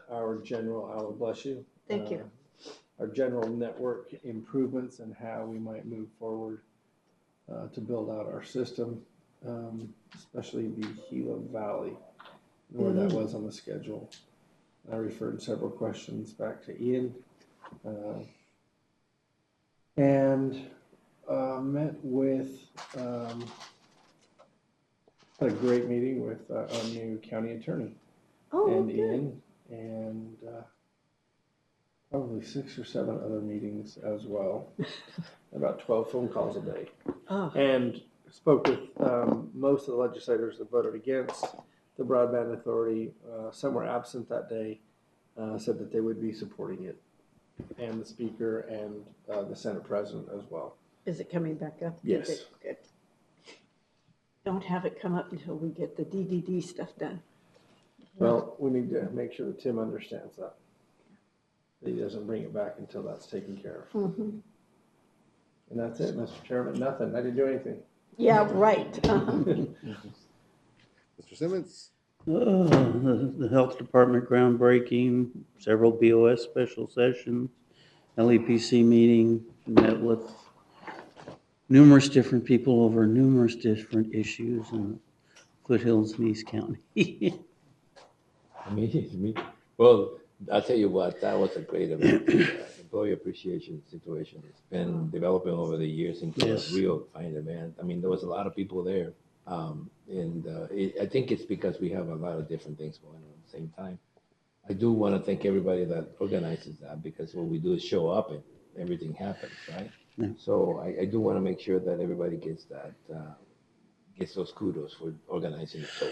our general, Allah bless you. Thank you. Our general network improvements and how we might move forward to build out our system, especially the Gila Valley, where that was on the schedule. I referred several questions back to Ian, and met with, had a great meeting with our new county attorney and Ian, and probably 6 or 7 other meetings as well, about 12 phone calls a day. And spoke with most of the legislators that voted against the broadband authority. Some were absent that day, said that they would be supporting it. and the Speaker and the Senate President as well. Is it coming back up? Yes. Is it? Good. Don't have it come up until we get the DDD stuff done. Well, we need to make sure that Tim understands that. That he doesn't bring it back until that's taken care of. Mhm. And that's it, Mr. Chairman, nothing. I didn't do anything. Yeah, right. Mr. Simmons? The Health Department groundbreaking, several BOS special sessions, LEPC meeting, met with numerous different people over numerous different issues in foothills in East County. Well, I'll tell you what, that was a great event. Employee appreciation situation. It's been developing over the years into Yes. a real fine event. I mean, there was a lot of people there. I think it's because we have a lot of different things going on at the same time. I do want to thank everybody that organizes that, because what we do is show up and everything happens, right? Yeah. So I do want to make sure that everybody gets that, gets those kudos for organizing it so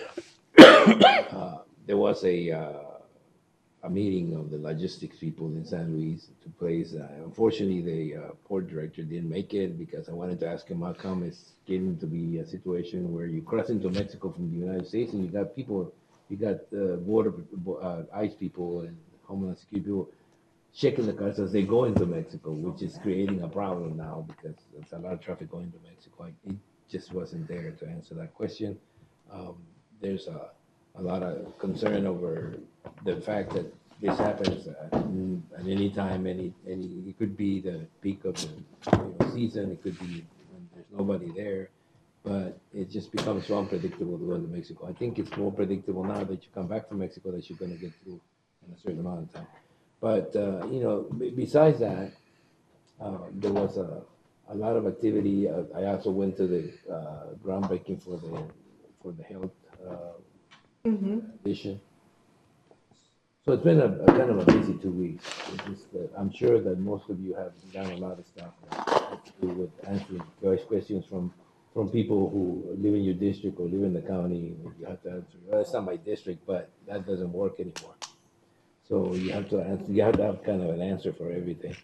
well. There was a meeting of the logistics people in San Luis to place. Unfortunately, the port director didn't make it, because I wanted to ask him how come it's getting to be a situation where you cross into Mexico from the United States and you got people, you got border ICE people and Homeland Security people checking the cars as they go into Mexico, which is creating a problem now because there's a lot of traffic going to Mexico. It just wasn't there to answer that question. There's a lot of concern over the fact that this happens at any time, it could be the peak of the season, it could be when there's nobody there, but it just becomes so unpredictable to go into Mexico. I think it's more predictable now that you come back from Mexico that you're going to get through in a certain amount of time. But, besides that, there was a lot of activity. I also went to the groundbreaking for the health edition. So it's been a kind of a busy 2 weeks. It's just that I'm sure that most of you have done a lot of stuff that has to do with answering various questions from people who live in your district or live in the county. You have to answer, well, it's not my district, but that doesn't work anymore. So you have to answer, you have to have kind of an answer for everything.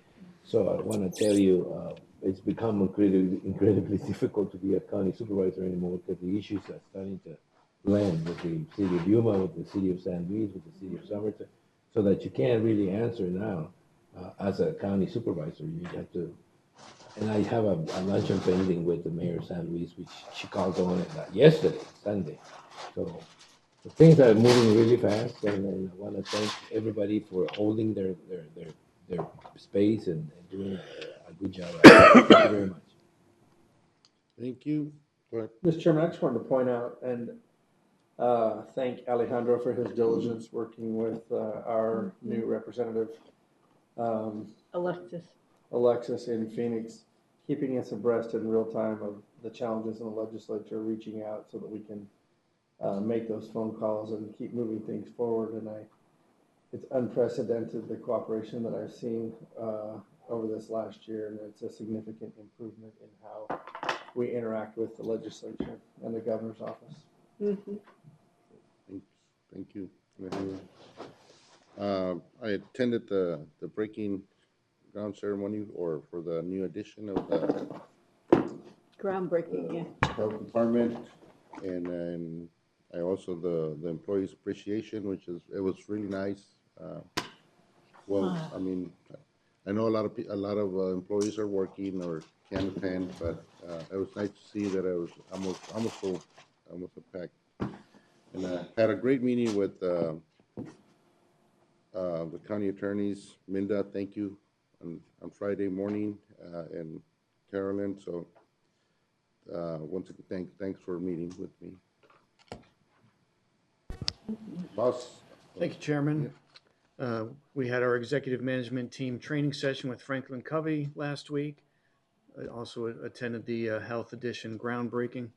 So I want to tell you, it's become incredibly difficult to be a county supervisor anymore, because the issues are starting to blend with the city of Yuma, with the city of San Luis, with the city of Somerset, so that you can't really answer now as a county supervisor. You have to, and I have a luncheon pending with the mayor of San Luis, which she called on it yesterday, Sunday. So the things are moving really fast, and I want to thank everybody for holding their space and doing a good job. Thank you very much. Thank you. Go ahead. Mr. Chairman, I just wanted to point out and thank Alejandro for his diligence working with our new representative, Alexis in Phoenix, keeping us abreast in real time of the challenges in the legislature, reaching out so that we can make those phone calls and keep moving things forward. And it's unprecedented, the cooperation that I've seen over this last year, and it's a significant improvement in how we interact with the legislature and the governor's office. Mm-hmm. Thank you. I attended the breaking ground ceremony for the new addition of the Groundbreaking, yeah. health department, and then I also the employees appreciation, it was really nice. I mean, I know a lot of employees are working or can't attend, but it was nice to see that it was almost full, almost a pack. And I had a great meeting with the county attorneys. Minda, thank you, on Friday morning, and Carolyn. So once again, thanks for meeting with me. Boss. Thank you, Chairman. We had our executive management team training session with Franklin Covey last week. I also attended the Health Edition groundbreaking.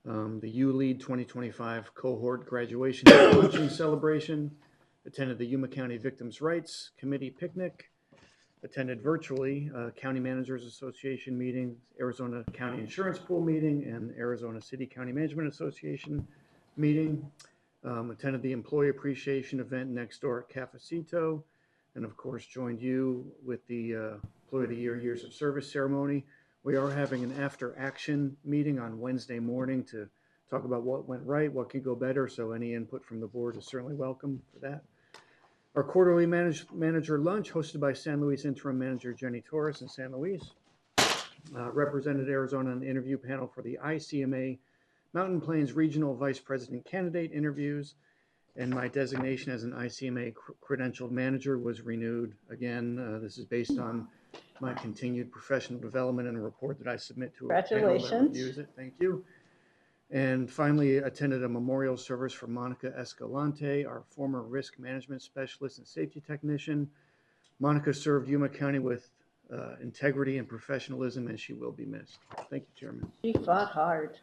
The U-Lead 2025 cohort graduation and luncheon celebration, attended the Yuma County Victims' Rights Committee picnic, attended virtually County Managers Association meeting, Arizona County Insurance Pool meeting, and Arizona City County Management Association meeting, attended the Employee Appreciation event next door at Cafecito, and of course joined you with the Employee of the Year Years of Service ceremony. We are having an after-action meeting on Wednesday morning to talk about what went right, what could go better, so any input from the board is certainly welcome for that. Our quarterly manager lunch hosted by San Luis Interim Manager Jenny Torres in San Luis. Represented Arizona on the interview panel for the ICMA Mountain Plains Regional Vice President candidate interviews, and my designation as an ICMA credentialed manager was renewed again. This is based on my continued professional development and a report that I submit to a panel that Congratulations. reviews it. Thank you. And finally, attended a memorial service for Monica Escalante, our former risk management specialist and safety technician. Monica served Yuma County with integrity and professionalism, and she will be missed. Thank you, Chairman. She fought hard.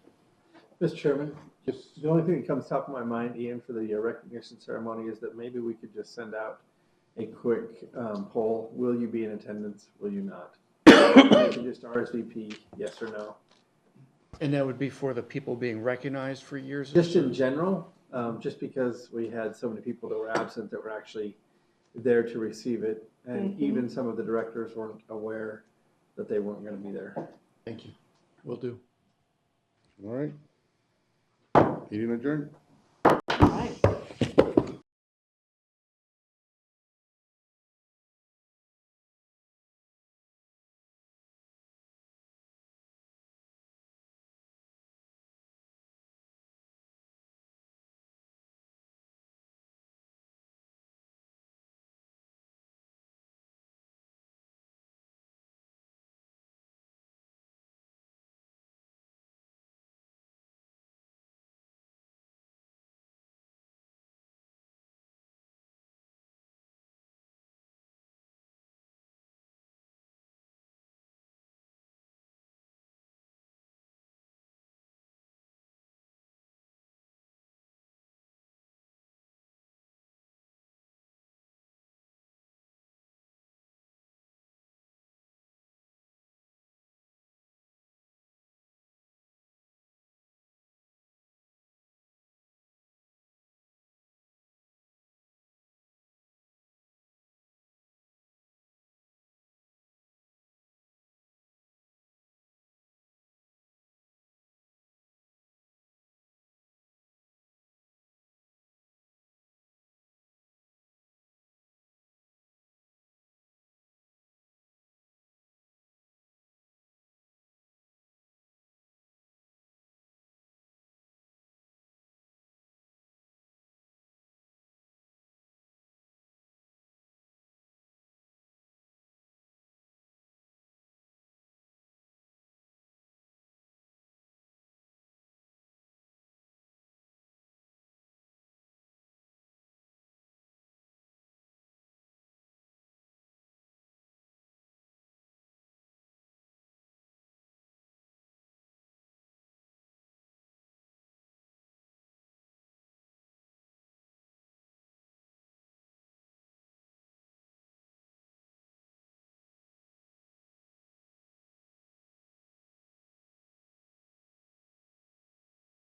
Mr. Chairman, the only thing that comes top of my mind, Ian, for the recognition ceremony is that maybe we could just send out a quick poll. Will you be in attendance? Will you not? You can just RSVP, yes or no. And that would be for the people being recognized for years? Just in general, just because we had so many people that were absent that were actually there to receive it. And even some of the directors weren't aware that they weren't going to be there. Thank you. Will do. All right. Meeting adjourned.